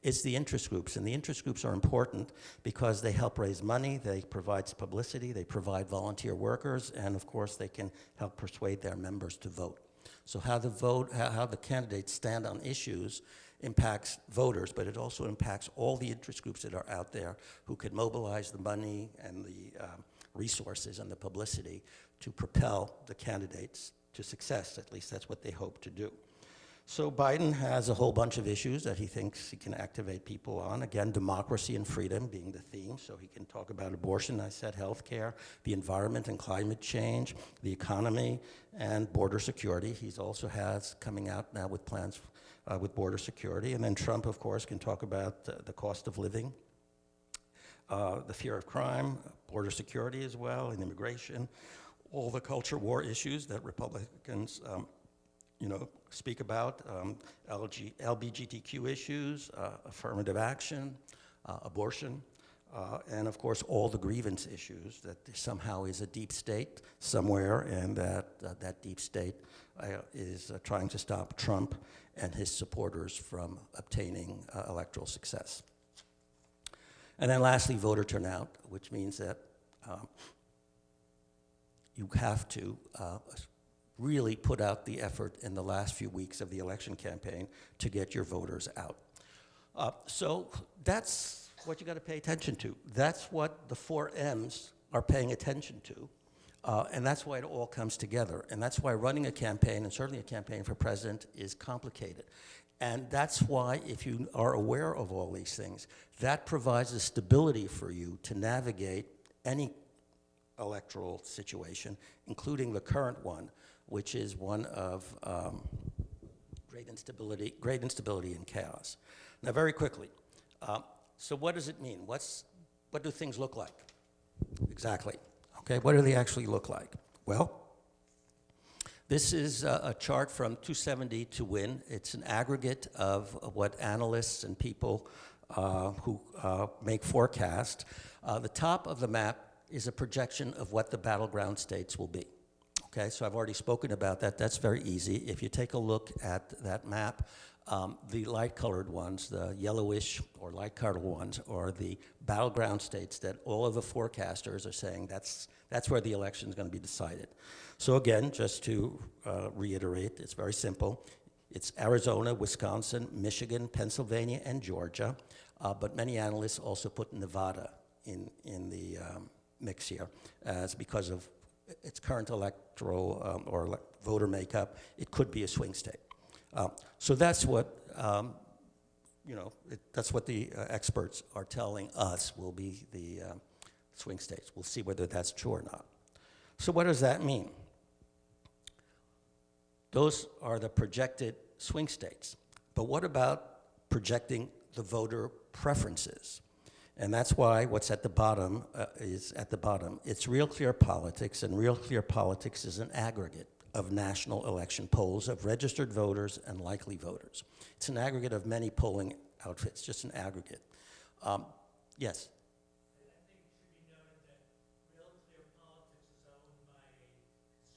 It's the interest groups, and the interest groups are important because they help raise money, they provide publicity, they provide volunteer workers, and of course they can help persuade their members to vote. So how the candidates stand on issues impacts voters, but it also impacts all the interest groups that are out there who could mobilize the money and the resources and the publicity to propel the candidates to success. At least that's what they hope to do. So Biden has a whole bunch of issues that he thinks he can activate people on. Again, democracy and freedom being the theme, so he can talk about abortion, I said, healthcare, the environment and climate change, the economy, and border security. He also has coming out now with plans with border security. And then Trump, of course, can talk about the cost of living, the fear of crime, border security as well, and immigration, all the culture war issues that Republicans speak about, LGBTQ issues, affirmative action, abortion, and of course all the grievance issues that there somehow is a deep state somewhere, and that deep state is trying to stop Trump and his supporters from obtaining electoral success. And then lastly, voter turnout, which means that you have to really put out the effort in the last few weeks of the election campaign to get your voters out. So that's what you got to pay attention to. That's what the 4 M's are paying attention to. And that's why it all comes together. And that's why running a campaign, and certainly a campaign for president, is complicated. And that's why, if you are aware of all these things, that provides a stability for you to navigate any electoral situation, including the current one, which is one of great instability and chaos. Now, very quickly, so what does it mean? What do things look like? Exactly. Okay, what do they actually look like? Well, this is a chart from 270 to win. It's an aggregate of what analysts and people who make forecasts. The top of the map is a projection of what the battleground states will be. Okay, so I've already spoken about that. That's very easy. If you take a look at that map, the light-colored ones, the yellowish or light-colored ones, are the battleground states that all of the forecasters are saying that's where the election is going to be decided. So again, just to reiterate, it's very simple. It's Arizona, Wisconsin, Michigan, Pennsylvania, and Georgia. But many analysts also put Nevada in the mix here, as because of its current electoral or voter makeup, it could be a swing state. So that's what that's what the experts are telling us will be the swing states. We'll see whether that's true or not. So what does that mean? Those are the projected swing states. But what about projecting the voter preferences? And that's why what's at the bottom is at the bottom. It's Real Clear Politics, and Real Clear Politics is an aggregate of national election polls of registered voters and likely voters. It's an aggregate of many polling outfits, just an aggregate. Yes? I think it should be noted that Real Clear Politics is owned by a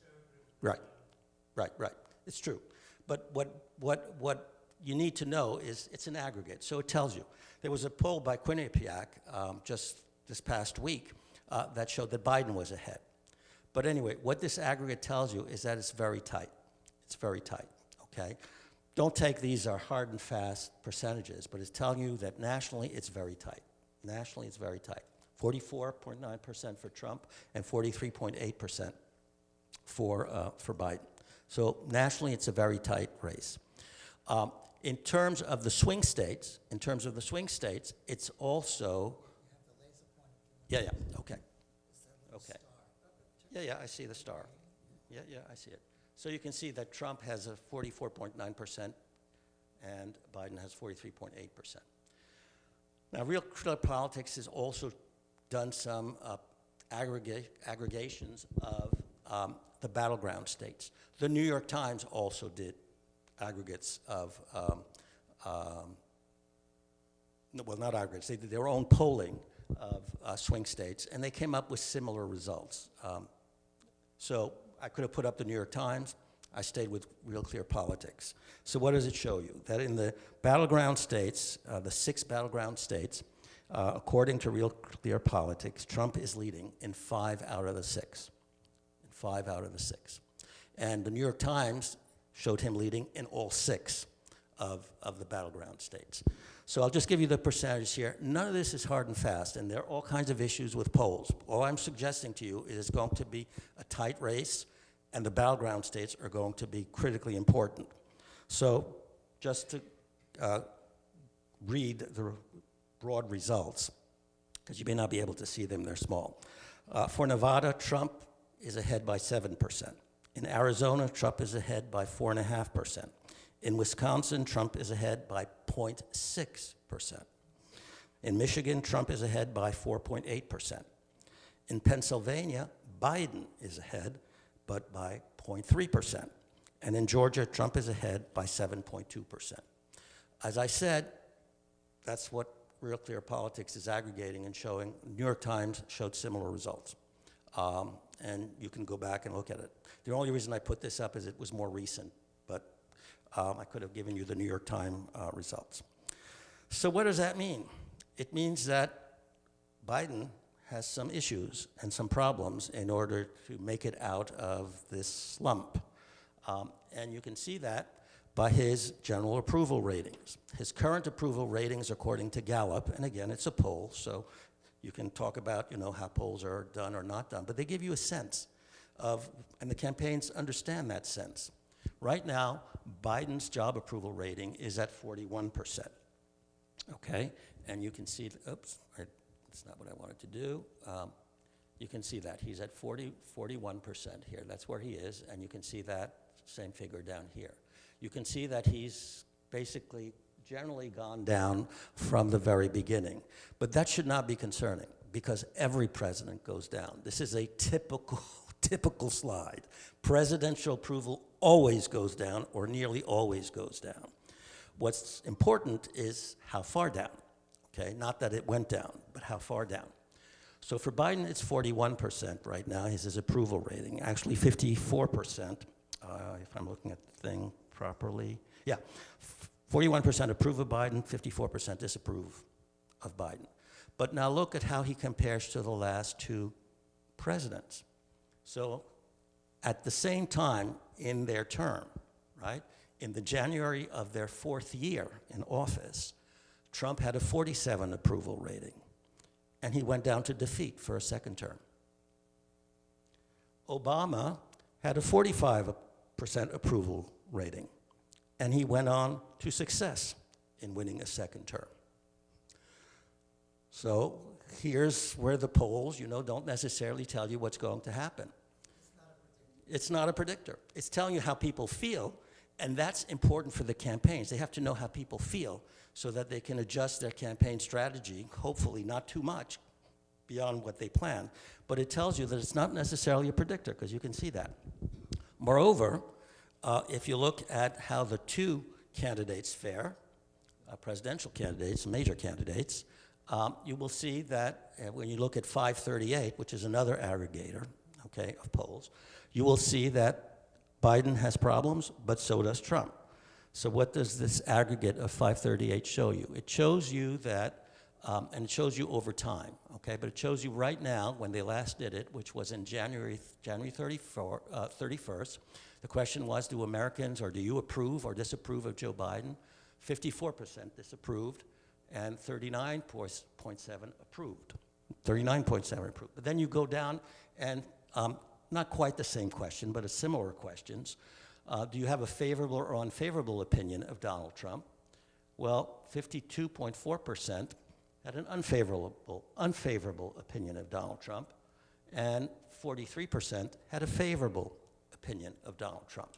conservative. Right. It's true. But what you need to know is it's an aggregate. So it tells you. There was a poll by Quinnipiac just this past week that showed that Biden was ahead. But anyway, what this aggregate tells you is that it's very tight. It's very tight, okay? Don't take these are hard and fast percentages, but it's telling you that nationally it's very tight. Nationally it's very tight. 44.9% for Trump and 43.8% for Biden. So nationally it's a very tight race. In terms of the swing states, it's also. Yeah, okay. Okay. Yeah, I see the star. Yeah, I see it. So you can see that Trump has a 44.9% and Biden has 43.8%. Now, Real Clear Politics has also done some aggregations of the battleground states. The New York Times also did aggregates of, well, not aggregates, they did their own polling of swing states, and they came up with similar results. So I could have put up the New York Times. I stayed with Real Clear Politics. So what does it show you? That in the battleground states, the 6 battleground states, according to Real Clear Politics, Trump is leading in 5 out of the 6. In 5 out of the 6. And the New York Times showed him leading in all 6 of the battleground states. So I'll just give you the percentages here. None of this is hard and fast, and there are all kinds of issues with polls. All I'm suggesting to you is it's going to be a tight race, and the battleground states are going to be critically important. So just to read the broad results, because you may not be able to see them, they're small. For Nevada, Trump is ahead by 7%. In Arizona, Trump is ahead by 4.5%. In Wisconsin, Trump is ahead by 0.6%. In Michigan, Trump is ahead by 4.8%. In Pennsylvania, Biden is ahead, but by 0.3%. And in Georgia, Trump is ahead by 7.2%. As I said, that's what Real Clear Politics is aggregating and showing. New York Times showed similar results. And you can go back and look at it. The only reason I put this up is it was more recent, but I could have given you the New York Times results. So what does that mean? It means that Biden has some issues and some problems in order to make it out of this slump. And you can see that by his general approval ratings. His current approval ratings, according to Gallup, and again, it's a poll, so you can talk about, how polls are done or not done, but they give you a sense of, and the campaigns understand that sense. Right now, Biden's job approval rating is at 41%, okay? And you can see, oops, that's not what I wanted to do. You can see that he's at 41% here. That's where he is, and you can see that same figure down here. You can see that he's basically generally gone down from the very beginning. But that should not be concerning, because every president goes down. This is a typical slide. Presidential approval always goes down, or nearly always goes down. What's important is how far down, okay? Not that it went down, but how far down. So for Biden, it's 41% right now, is his approval rating. Actually 54%, if I'm looking at the thing properly. Yeah, 41% approve of Biden, 54% disapprove of Biden. But now look at how he compares to the last 2 presidents. So at the same time in their term, right, in the January of their 4th year in office, Trump had a 47 approval rating, and he went down to defeat for a 2nd term. Obama had a 45% approval rating, and he went on to success in winning a 2nd term. So here's where the polls, don't necessarily tell you what's going to happen. It's not a predictor. It's telling you how people feel, and that's important for the campaigns. They have to know how people feel so that they can adjust their campaign strategy, hopefully not too much beyond what they plan. But it tells you that it's not necessarily a predictor, because you can see that. Moreover, if you look at how the two candidates fare, presidential candidates, major candidates, you will see that when you look at 538, which is another aggregator, okay, of polls, you will see that Biden has problems, but so does Trump. So what does this aggregate of 538 show you? It shows you that, and it shows you over time, okay, but it shows you right now, when they last did it, which was in January 31st, the question was, do Americans, or do you approve or disapprove of Joe Biden? 54% disapproved, and 39.7 approved. 39.7 approved. But then you go down, and not quite the same question, but a similar questions. Do you have a favorable or unfavorable opinion of Donald Trump? Well, 52.4% had an unfavorable opinion of Donald Trump, and 43% had a favorable opinion of Donald Trump.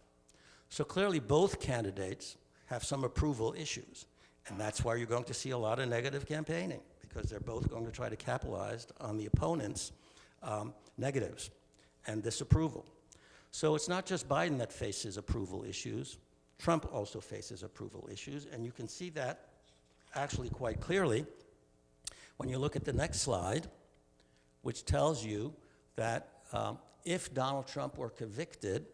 So clearly both candidates have some approval issues, and that's why you're going to see a lot of negative campaigning, because they're both going to try to capitalize on the opponent's negatives and disapproval. So it's not just Biden that faces approval issues. Trump also faces approval issues, and you can see that actually quite clearly when you look at the next slide, which tells you that if Donald Trump were convicted,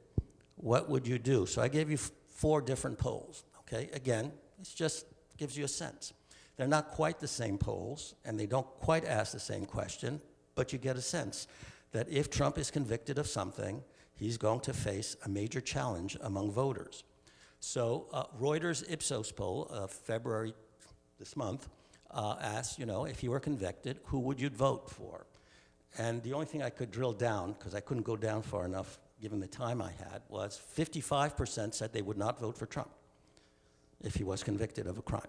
what would you do? So I gave you 4 different polls, okay? Again, it just gives you a sense. They're not quite the same polls, and they don't quite ask the same question, but you get a sense that if Trump is convicted of something, he's going to face a major challenge among voters. So Reuters Ipsos poll of February this month asked, if you were convicted, who would you vote for? And the only thing I could drill down, because I couldn't go down far enough given the time I had, was 55% said they would not vote for Trump if he was convicted of a crime.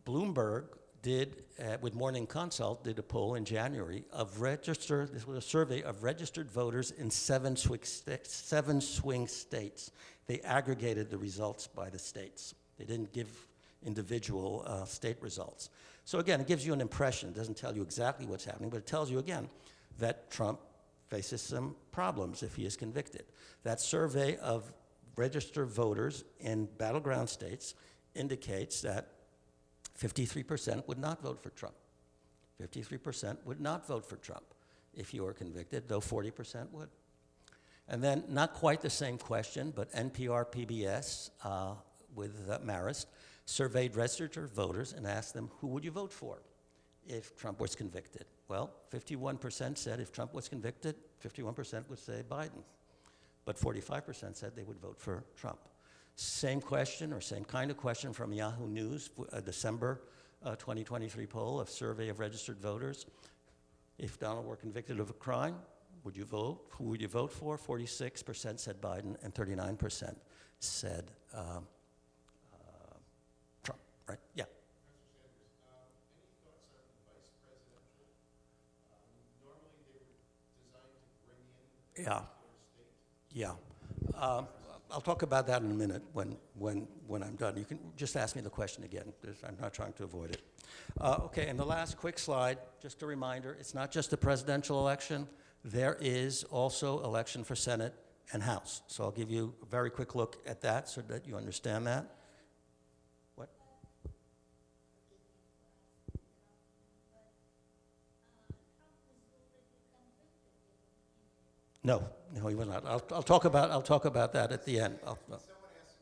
Bloomberg did, with Morning Consult, did a poll in January this was a survey of registered voters in 7 swing states. They aggregated the results by the states. They didn't give individual state results. So again, it gives you an impression. It doesn't tell you exactly what's happening, but it tells you again that Trump faces some problems if he is convicted. That survey of registered voters in battleground states indicates that 53% would not vote for Trump. 53% would not vote for Trump if he were convicted, though 40% would. And then, not quite the same question, but NPR PBS with Marist surveyed registered voters and asked them, who would you vote for if Trump was convicted? Well, 51% said if Trump was convicted, 51% would say Biden. But 45% said they would vote for Trump. Same question, or same kind of question from Yahoo News, a December 2023 poll of survey of registered voters. If Donald were convicted of a crime, would you vote? Who would you vote for? 46% said Biden, and 39% said Trump, right? Yeah. Mr. Sanders, any thoughts on the vice presidential? Normally they were designed to bring in a particular state. Yeah. I'll talk about that in a minute when I'm done. You can just ask me the question again. I'm not trying to avoid it. Okay, and the last quick slide, just a reminder, it's not just the presidential election. There is also election for Senate and House. So I'll give you a very quick look at that so that you understand that. What? No, he was not. I'll talk about that at the end. Someone asked a question.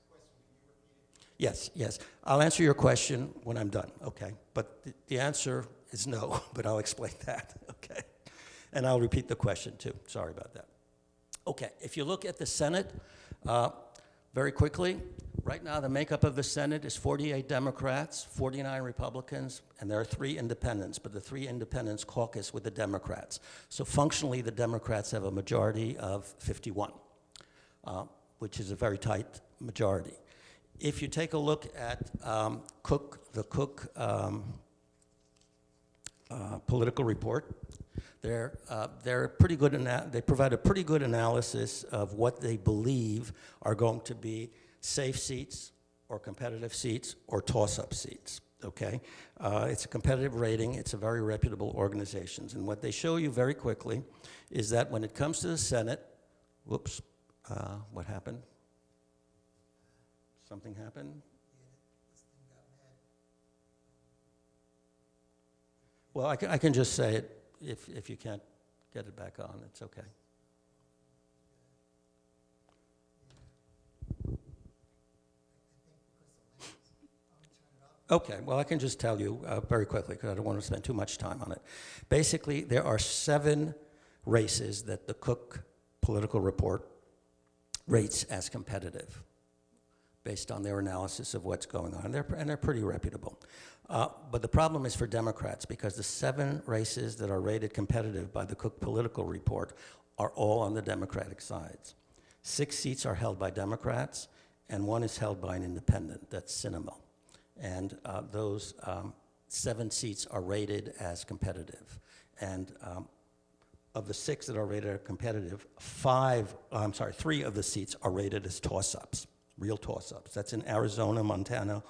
Can you repeat it? Yes. I'll answer your question when I'm done, okay? But the answer is no, but I'll explain that, okay? And I'll repeat the question too. Sorry about that. Okay, if you look at the Senate, very quickly, right now the makeup of the Senate is 48 Democrats, 49 Republicans, and there are 3 independents, but the 3 independents caucus with the Democrats. So functionally, the Democrats have a majority of 51, which is a very tight majority. If you take a look at the Cook political report. They're pretty good. They provide a pretty good analysis of what they believe are going to be safe seats, or competitive seats, or toss-up seats. Okay, it's a competitive rating. It's a very reputable organization, and what they show you very quickly is that when it comes to the Senate, whoops, what happened? Something happened. Well, I can just say it. If you can't get it back on, it's okay. Okay, well, I can just tell you very quickly, because I don't want to spend too much time on it. Basically, there are 7 races that the Cook Political Report rates as competitive, based on their analysis of what's going on, and they're pretty reputable. But the problem is for Democrats, because the 7 races that are rated competitive by the Cook Political Report are all on the Democratic sides. 6 seats are held by Democrats, and 1 is held by an independent, that's Sinema. And those 7 seats are rated as competitive. And of the 6 that are rated as competitive, 3 of the seats are rated as toss-ups, real toss-ups. That's in Arizona, Montana,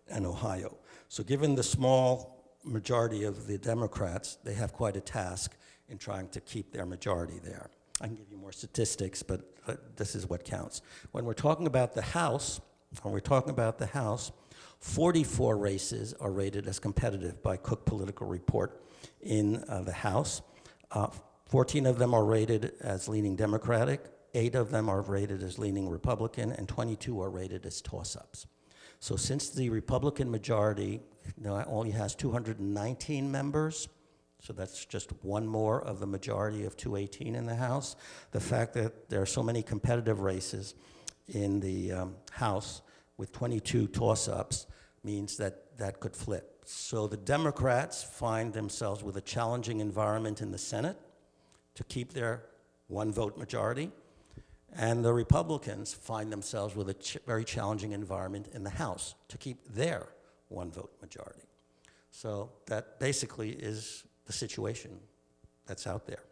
and Ohio. So given the small majority of the Democrats, they have quite a task in trying to keep their majority there. I can give you more statistics, but this is what counts. When we're talking about the House, 44 races are rated as competitive by Cook Political Report in the House. 14 of them are rated as leaning Democratic, 8 of them are rated as leaning Republican, and 22 are rated as toss-ups. So since the Republican majority only has 219 members, so that's just 1 more of the majority of 218 in the House, the fact that there are so many competitive races in the House with 22 toss-ups means that that could flip. So the Democrats find themselves with a challenging environment in the Senate to keep their 1-vote majority, and the Republicans find themselves with a very challenging environment in the House to keep their 1-vote majority. So that basically is the situation that's out there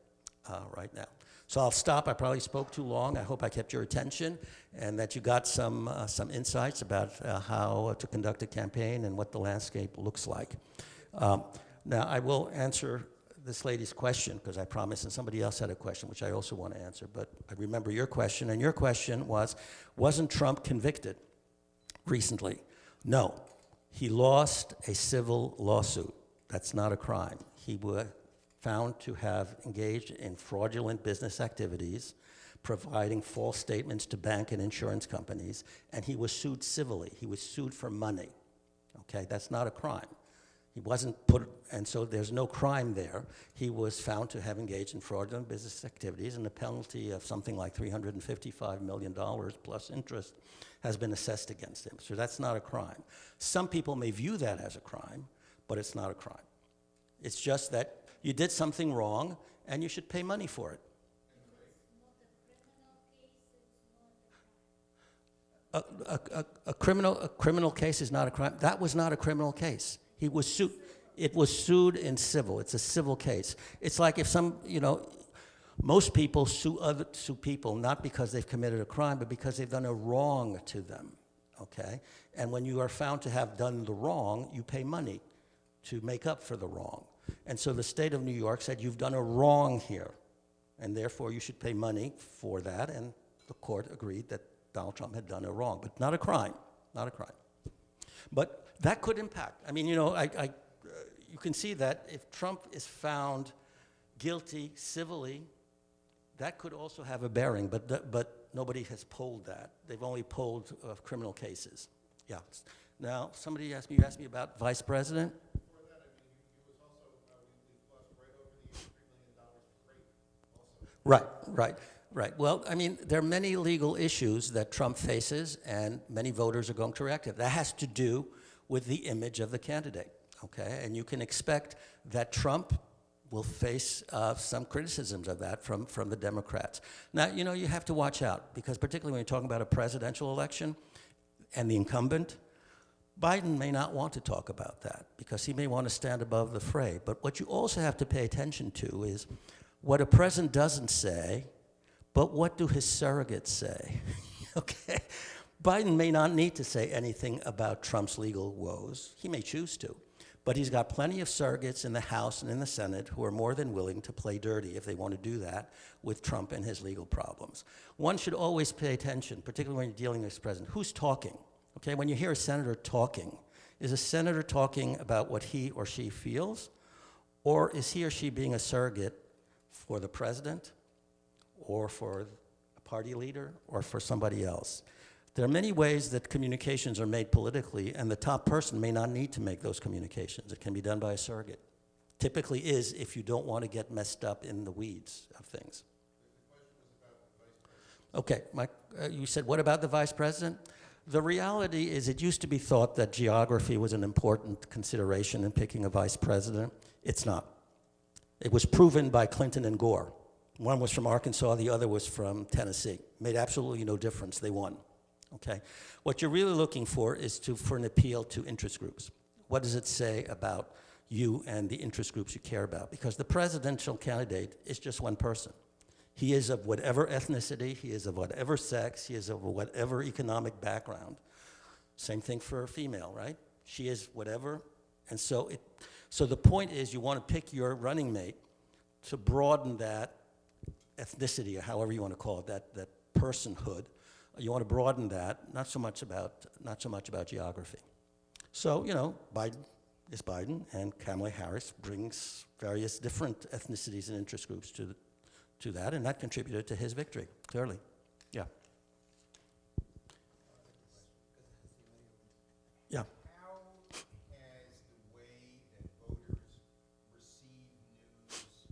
right now. So I'll stop. I probably spoke too long. I hope I kept your attention and that you got some insights about how to conduct a campaign and what the landscape looks like. Now, I will answer this lady's question, because I promised, and somebody else had a question, which I also want to answer, but I remember your question, and your question was, wasn't Trump convicted recently? No. He lost a civil lawsuit. That's not a crime. He was found to have engaged in fraudulent business activities, providing false statements to bank and insurance companies, and he was sued civilly. He was sued for money. Okay, that's not a crime. He wasn't put, and so there's no crime there. He was found to have engaged in fraudulent business activities, and the penalty of something like $355 million plus interest has been assessed against him. So that's not a crime. Some people may view that as a crime, but it's not a crime. It's just that you did something wrong, and you should pay money for it. A criminal case is not a crime. That was not a criminal case. He was sued. It was sued in civil. It's a civil case. It's like if most people sue people not because they've committed a crime, but because they've done a wrong to them, okay? And when you are found to have done the wrong, you pay money to make up for the wrong. And so the state of New York said, you've done a wrong here, and therefore you should pay money for that, and the court agreed that Donald Trump had done a wrong, but not a crime, not a crime. But that could impact. I mean, you can see that if Trump is found guilty civilly, that could also have a bearing, but nobody has polled that. They've only polled criminal cases. Yeah. Now, somebody asked me, you asked me about vice president? Before that, I mean, he was also, we glossed right over the $83 million for rape also. Right. Well, I mean, there are many legal issues that Trump faces, and many voters are going to react to it. That has to do with the image of the candidate, okay? And you can expect that Trump will face some criticisms of that from the Democrats. Now, you have to watch out, because particularly when you're talking about a presidential election and the incumbent, Biden may not want to talk about that because he may want to stand above the fray. But what you also have to pay attention to is what a president doesn't say, but what do his surrogates say? Okay? Biden may not need to say anything about Trump's legal woes. He may choose to. But he's got plenty of surrogates in the House and in the Senate who are more than willing to play dirty if they want to do that with Trump and his legal problems. One should always pay attention, particularly when you're dealing with this president. Who's talking? Okay, when you hear a senator talking, is a senator talking about what he or she feels? Or is he or she being a surrogate for the president or for a party leader or for somebody else? There are many ways that communications are made politically, and the top person may not need to make those communications. It can be done by a surrogate. Typically is if you don't want to get messed up in the weeds of things. The question was about the vice president. Okay, Mike, you said, what about the vice president? The reality is it used to be thought that geography was an important consideration in picking a vice president. It's not. It was proven by Clinton and Gore. One was from Arkansas, the other was from Tennessee. Made absolutely no difference, they won. Okay. What you're really looking for is for an appeal to interest groups. What does it say about you and the interest groups you care about? Because the presidential candidate is just one person. He is of whatever ethnicity, he is of whatever sex, he is of whatever economic background. Same thing for a female, right? She is whatever. And so the point is you want to pick your running mate to broaden that ethnicity, or however you want to call it, that personhood. You want to broaden that, not so much about geography. So, you know, Biden is Biden, and Kamala Harris brings various different ethnicities and interest groups to that, and that contributed to his victory, clearly. Yeah. Yeah. How has the way that voters receive news,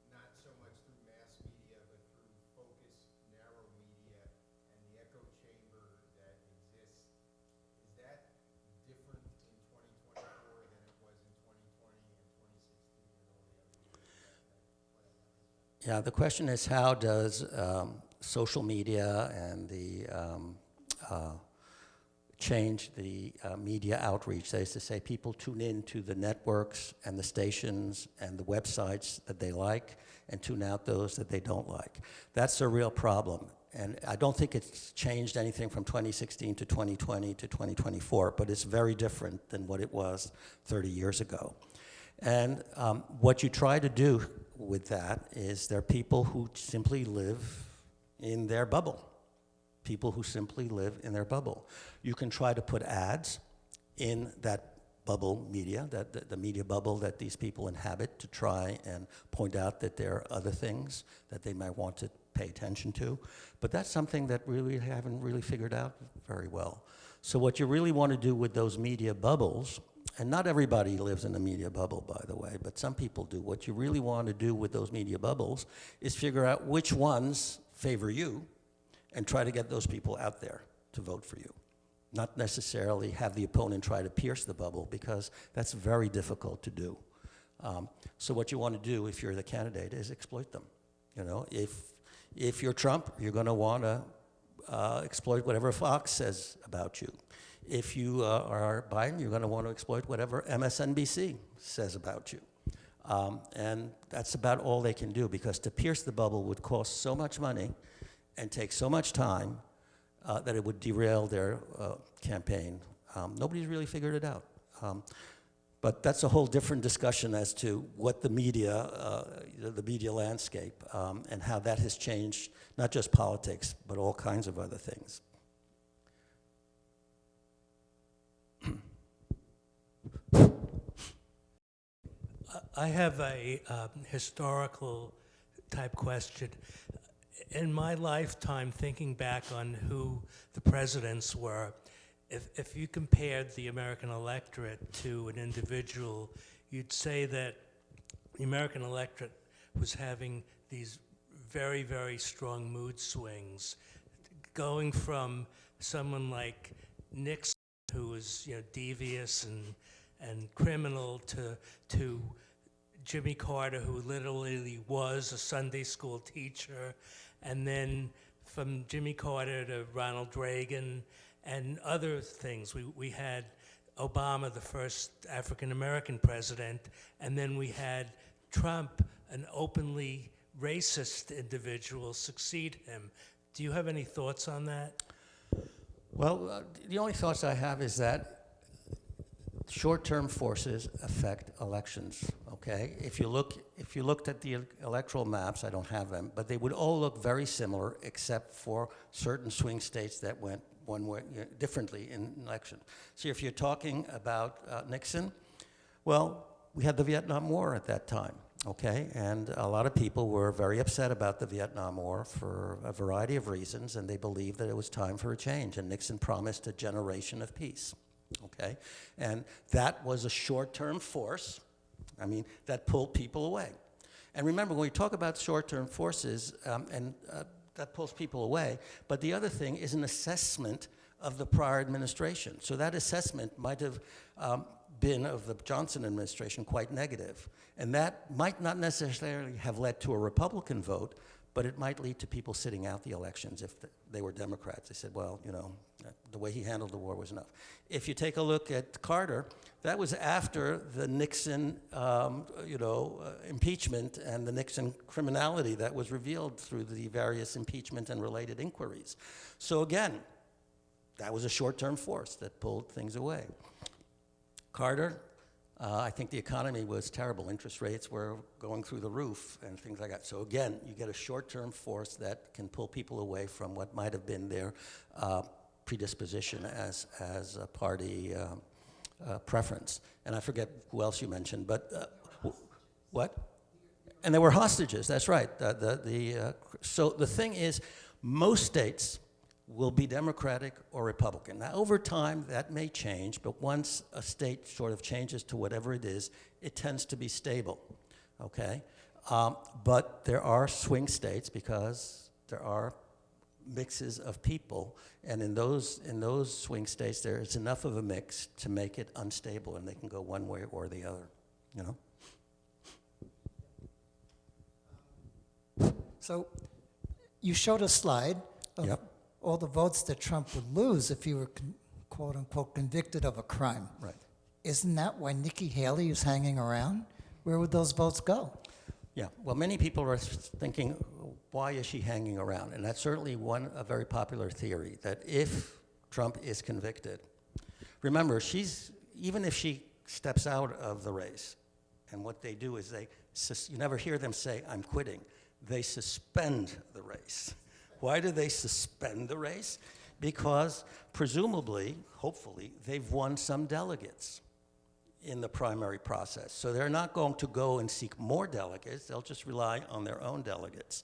not so much through mass media, but through focused, narrow media, and the echo chamber that exists, is that different in 2024 than it was in 2020 and 2016 and all the other years? Yeah, the question is how does social media and the change the media outreach? That is to say, people tune in to the networks and the stations and the websites that they like and tune out those that they don't like. That's a real problem. And I don't think it's changed anything from 2016 to 2020 to 2024, but it's very different than what it was 30 years ago. And what you try to do with that is there are people who simply live in their bubble. People who simply live in their bubble. You can try to put ads in that bubble media, the media bubble that these people inhabit, to try and point out that there are other things that they might want to pay attention to. But that's something that really haven't really figured out very well. So what you really want to do with those media bubbles, and not everybody lives in a media bubble, by the way, but some people do. What you really want to do with those media bubbles is figure out which ones favor you and try to get those people out there to vote for you. Not necessarily have the opponent try to pierce the bubble, because that's very difficult to do. So what you want to do if you're the candidate is exploit them. You know, if you're Trump, you're going to want to exploit whatever Fox says about you. If you are Biden, you're going to want to exploit whatever MSNBC says about you. And that's about all they can do, because to pierce the bubble would cost so much money and take so much time that it would derail their campaign. Nobody's really figured it out. But that's a whole different discussion as to what the media landscape, and how that has changed not just politics, but all kinds of other things. I have a historical type question. In my lifetime, thinking back on who the presidents were, if you compared the American electorate to an individual, you'd say that the American electorate was having these very, very strong mood swings, going from someone like Nixon, who was, you know, devious and criminal, to Jimmy Carter, who literally was a Sunday school teacher, and then from Jimmy Carter to Ronald Reagan, and other things. We had Obama, the first African-American president, and then we had Trump, an openly racist individual, succeed him. Do you have any thoughts on that? Well, the only thoughts I have is that short-term forces affect elections, okay? If you looked at the electoral maps, I don't have them, but they would all look very similar except for certain swing states that went one way, differently in election. So if you're talking about Nixon, well, we had the Vietnam War at that time, okay? And a lot of people were very upset about the Vietnam War for a variety of reasons, and they believed that it was time for a change, and Nixon promised a generation of peace. Okay, and that was a short-term force, I mean, that pulled people away. And remember, when we talk about short-term forces, that pulls people away, but the other thing is an assessment of the prior administration. So that assessment might have been, of the Johnson administration, quite negative. And that might not necessarily have led to a Republican vote, but it might lead to people sitting out the elections if they were Democrats. They said, well, you know, the way he handled the war was enough. If you take a look at Carter, that was after the Nixon, impeachment and the Nixon criminality that was revealed through the various impeachment and related inquiries. So again, that was a short-term force that pulled things away. Carter, I think the economy was terrible. Interest rates were going through the roof and things like that. So again, you get a short-term force that can pull people away from what might have been their predisposition as a party preference. And I forget who else you mentioned, but what? And there were hostages, that's right. So the thing is, most states will be Democratic or Republican. Now, over time, that may change, but once a state sort of changes to whatever it is, it tends to be stable, okay? But there are swing states because there are mixes of people, and in those swing states, there is enough of a mix to make it unstable, and they can go one way or the other, you know? So you showed a slide of Yep. all the votes that Trump would lose if he were, quote unquote, convicted of a crime. Right. Isn't that why Nikki Haley is hanging around? Where would those votes go? Yeah, well, many people are thinking, why is she hanging around? And that's certainly a very popular theory, that if Trump is convicted, remember, even if she steps out of the race, and what they do is you never hear them say, I'm quitting. They suspend the race. Why do they suspend the race? Because presumably, hopefully, they've won some delegates in the primary process. So they're not going to go and seek more delegates, they'll just rely on their own delegates.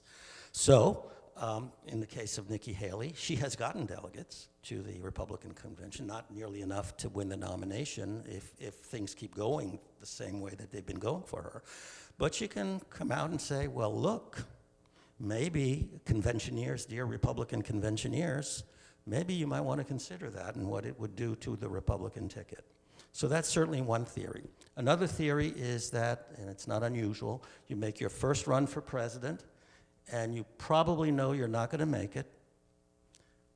So, in the case of Nikki Haley, she has gotten delegates to the Republican convention, not nearly enough to win the nomination if things keep going the same way that they've been going for her. But she can come out and say, well, look, maybe conventioneers, dear Republican conventioneers, maybe you might want to consider that and what it would do to the Republican ticket. So that's certainly one theory. Another theory is that, and it's not unusual, you make your first run for president, and you probably know you're not going to make it,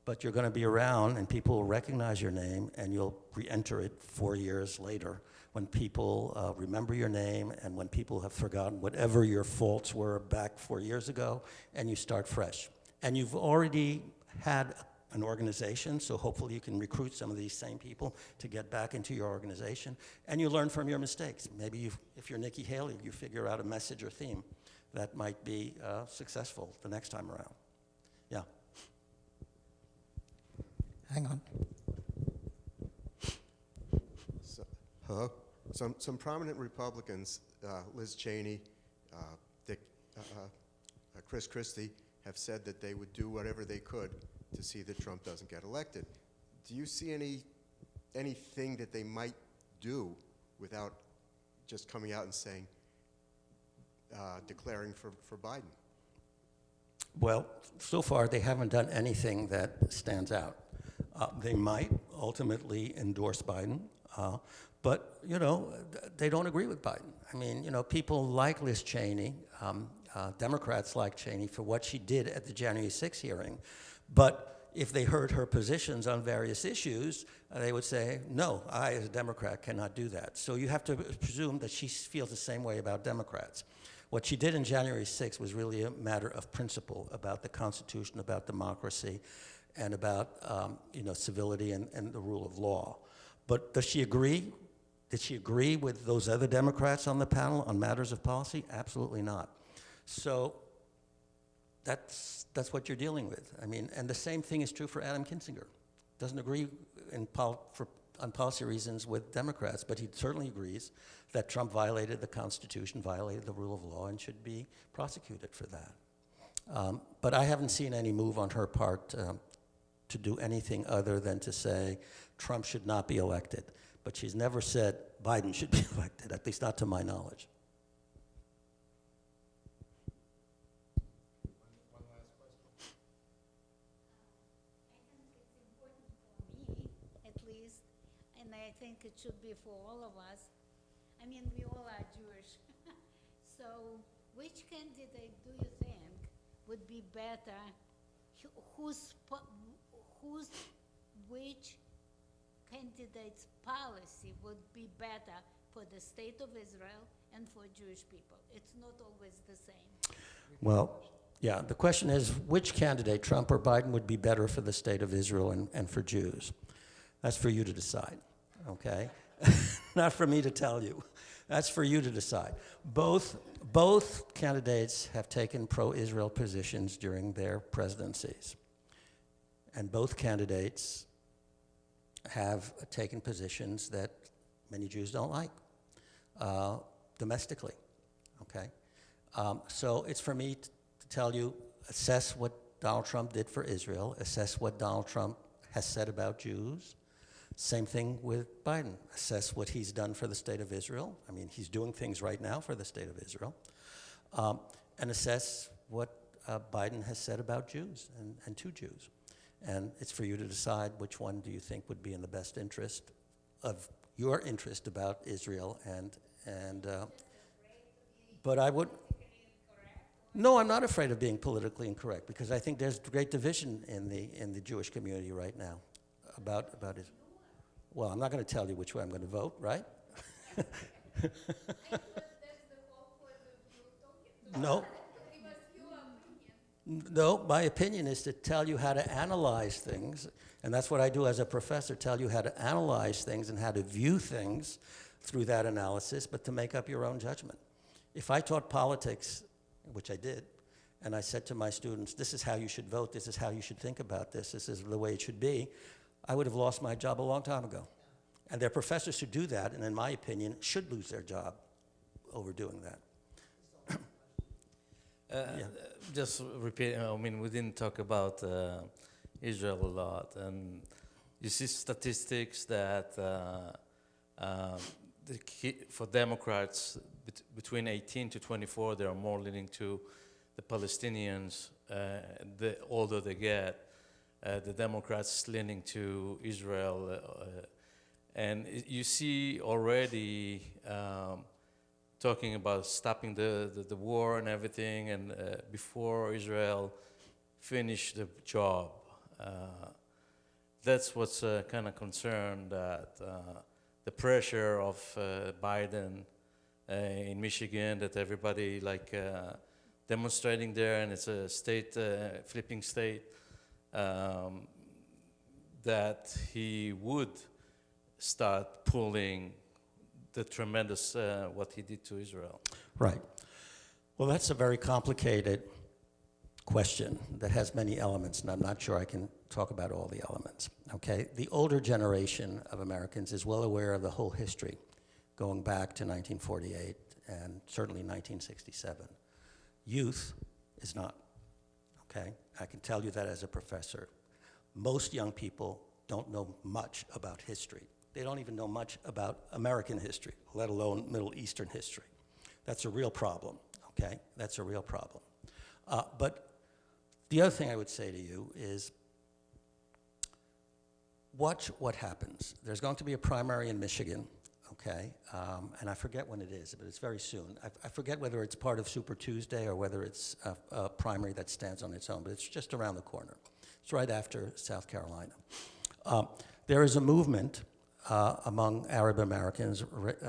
but you're going to be around, and people will recognize your name, and you'll re-enter it 4 years later when people remember your name and when people have forgotten whatever your faults were back 4 years ago, and you start fresh. And you've already had an organization, so hopefully you can recruit some of these same people to get back into your organization, and you learn from your mistakes. Maybe if you're Nikki Haley, you figure out a message or theme that might be successful the next time around. Yeah. Hang on. Hello? Some prominent Republicans, Liz Cheney, Chris Christie, have said that they would do whatever they could to see that Trump doesn't get elected. Do you see anything that they might do without just coming out and saying, declaring for Biden? Well, so far they haven't done anything that stands out. They might ultimately endorse Biden, but you know, they don't agree with Biden. I mean, you know, people like Liz Cheney, Democrats like Cheney for what she did at the January 6th hearing, but if they heard her positions on various issues, they would say, no, I as a Democrat cannot do that. So you have to presume that she feels the same way about Democrats. What she did in January 6th was really a matter of principle about the Constitution, about democracy, and about civility and the rule of law. But does she agree? Did she agree with those other Democrats on the panel on matters of policy? Absolutely not. So that's what you're dealing with. I mean, and the same thing is true for Adam Kinzinger. Doesn't agree on policy reasons with Democrats, but he certainly agrees that Trump violated the Constitution, violated the rule of law, and should be prosecuted for that. But I haven't seen any move on her part to do anything other than to say Trump should not be elected. But she's never said Biden should be elected, at least not to my knowledge. One last question. I think it's important for me, at least, and I think it should be for all of us. I mean, we all are Jewish. So which candidate do you think would be better? Which candidate's policy would be better for the state of Israel and for Jewish people? It's not always the same. Well, yeah, the question is which candidate, Trump or Biden, would be better for the state of Israel and for Jews? That's for you to decide, okay? Not for me to tell you. That's for you to decide. Both candidates have taken pro-Israel positions during their presidencies. And both candidates have taken positions that many Jews don't like, domestically, okay? So it's for me to tell you, assess what Donald Trump did for Israel, assess what Donald Trump has said about Jews. Same thing with Biden. Assess what he's done for the state of Israel. I mean, he's doing things right now for the state of Israel. And assess what Biden has said about Jews and to Jews. And it's for you to decide which one do you think would be in the best interest of your interest about Israel but I would. No, I'm not afraid of being politically incorrect because I think there's great division in the Jewish community right now about it. Well, I'm not going to tell you which way I'm going to vote, right? No. No, my opinion is to tell you how to analyze things, and that's what I do as a professor, tell you how to analyze things and how to view things through that analysis, but to make up your own judgment. If I taught politics, which I did, and I said to my students, this is how you should vote, this is how you should think about this is the way it should be, I would have lost my job a long time ago. And there are professors who do that, and in my opinion, should lose their job over doing that. Yeah. Just repeat, I mean, we didn't talk about Israel a lot, and you see statistics that for Democrats, between 18 to 24, they are more leaning to the Palestinians. The older they get, the Democrats leaning to Israel. And you see already talking about stopping the war and everything, and before Israel finished the job. That's what's kind of concerned, that the pressure of Biden in Michigan, that everybody demonstrating there, and it's a state, flipping state, that he would start pulling the tremendous, what he did to Israel. Right. Well, that's a very complicated question that has many elements, and I'm not sure I can talk about all the elements, okay? The older generation of Americans is well aware of the whole history, going back to 1948 and certainly 1967. Youth is not, okay? I can tell you that as a professor. Most young people don't know much about history. They don't even know much about American history, let alone Middle Eastern history. That's a real problem, okay? That's a real problem. But the other thing I would say to you is watch what happens. There's going to be a primary in Michigan, okay? And I forget when it is, but it's very soon. I forget whether it's part of Super Tuesday or whether it's a primary that stands on its own, but it's just around the corner. It's right after South Carolina. There is a movement among Arab Americans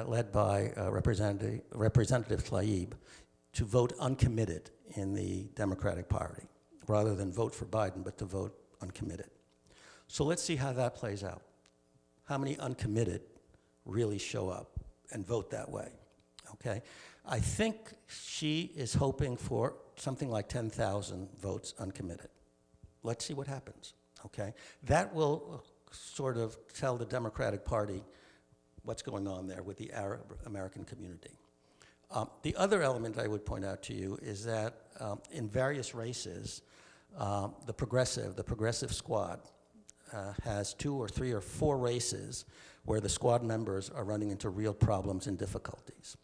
led by Representative Tlaib to vote uncommitted in the Democratic Party, rather than vote for Biden, but to vote uncommitted. So let's see how that plays out. How many uncommitted really show up and vote that way, okay? I think she is hoping for something like 10,000 votes uncommitted. Let's see what happens, okay? That will sort of tell the Democratic Party what's going on there with the Arab American community. The other element I would point out to you is that in various races, the progressive squad has 2 or 3 or 4 races where the squad members are running into real problems and difficulties.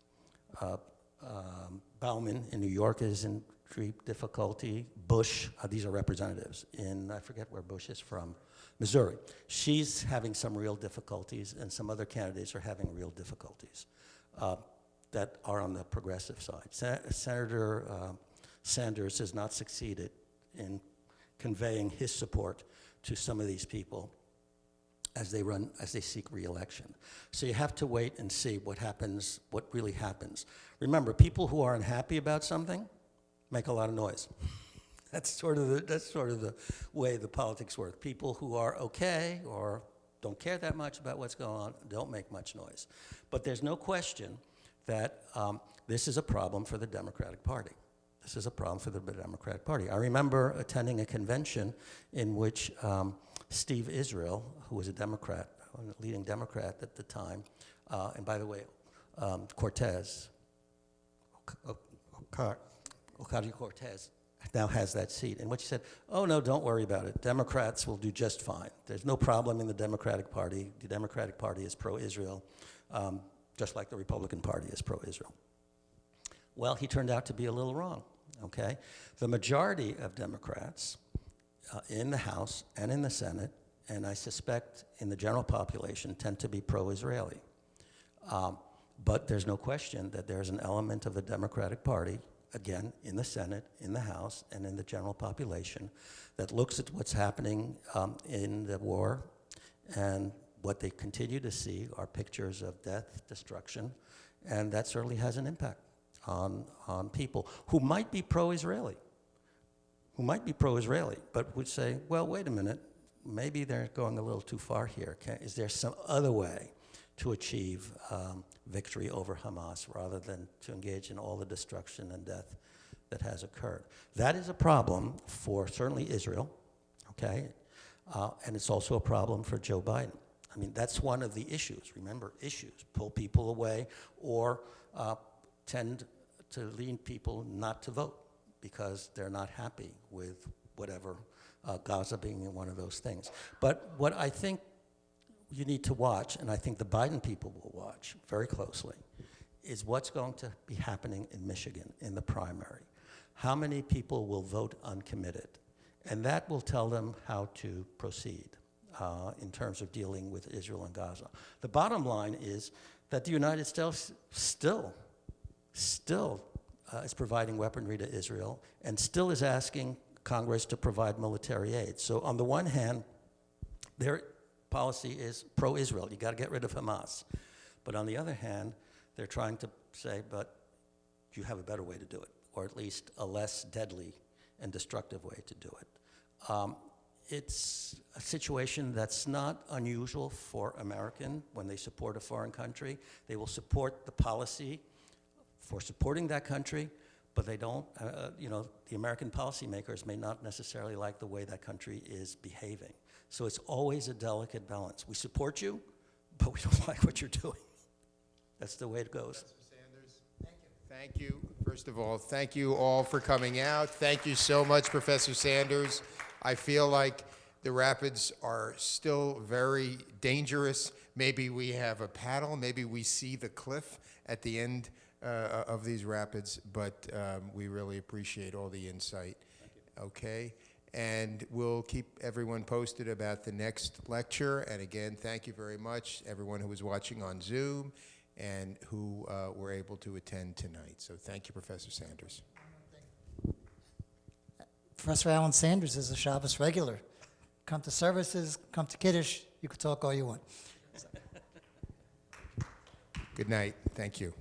Bauman in New York is in deep difficulty. Bush, these are representatives in, I forget where Bush is from, Missouri. She's having some real difficulties, and some other candidates are having real difficulties that are on the progressive side. Senator Sanders has not succeeded in conveying his support to some of these people as they seek re-election. So you have to wait and see what happens, what really happens. Remember, people who are unhappy about something make a lot of noise. That's sort of the way the politics work. People who are okay or don't care that much about what's going on don't make much noise. But there's no question that this is a problem for the Democratic Party. This is a problem for the Democratic Party. I remember attending a convention in which Steve Israel, who was a Democrat, a leading Democrat at the time, and by the way, Ocasio-Cortez now has that seat. And what she said, oh no, don't worry about it. Democrats will do just fine. There's no problem in the Democratic Party. The Democratic Party is pro-Israel, just like the Republican Party is pro-Israel. Well, he turned out to be a little wrong, okay? The majority of Democrats in the House and in the Senate, and I suspect in the general population, tend to be pro-Israeli. But there's no question that there's an element of the Democratic Party, again, in the Senate, in the House, and in the general population, that looks at what's happening in the war, and what they continue to see are pictures of death, destruction, and that certainly has an impact on people who might be pro-Israeli, but would say, well, wait a minute, maybe they're going a little too far here. Is there some other way to achieve victory over Hamas rather than to engage in all the destruction and death that has occurred? That is a problem for certainly Israel, okay? And it's also a problem for Joe Biden. I mean, that's one of the issues. Remember, issues pull people away or tend to lead people not to vote because they're not happy with whatever, Gaza being one of those things. But what I think you need to watch, and I think the Biden people will watch very closely, is what's going to be happening in Michigan in the primary. How many people will vote uncommitted? And that will tell them how to proceed in terms of dealing with Israel and Gaza. The bottom line is that the United States still is providing weaponry to Israel and still is asking Congress to provide military aid. So on the one hand, their policy is pro-Israel. You got to get rid of Hamas. But on the other hand, they're trying to say, but you have a better way to do it, or at least a less deadly and destructive way to do it. It's a situation that's not unusual for American when they support a foreign country. They will support the policy for supporting that country, but they don't, the American policymakers may not necessarily like the way that country is behaving. So it's always a delicate balance. We support you, but we don't like what you're doing. That's the way it goes. Professor Sanders, thank you. First of all, thank you all for coming out. Thank you so much, Professor Sanders. I feel like the rapids are still very dangerous. Maybe we have a paddle. Maybe we see the cliff at the end of these rapids, but we really appreciate all the insight. Okay, and we'll keep everyone posted about the next lecture. And again, thank you very much, everyone who was watching on Zoom and who were able to attend tonight. So thank you, Professor Sanders. Professor Alan Sanders is a Shabbos regular. come to services, come to Kiddush, you can talk all you want. Good night. Thank you.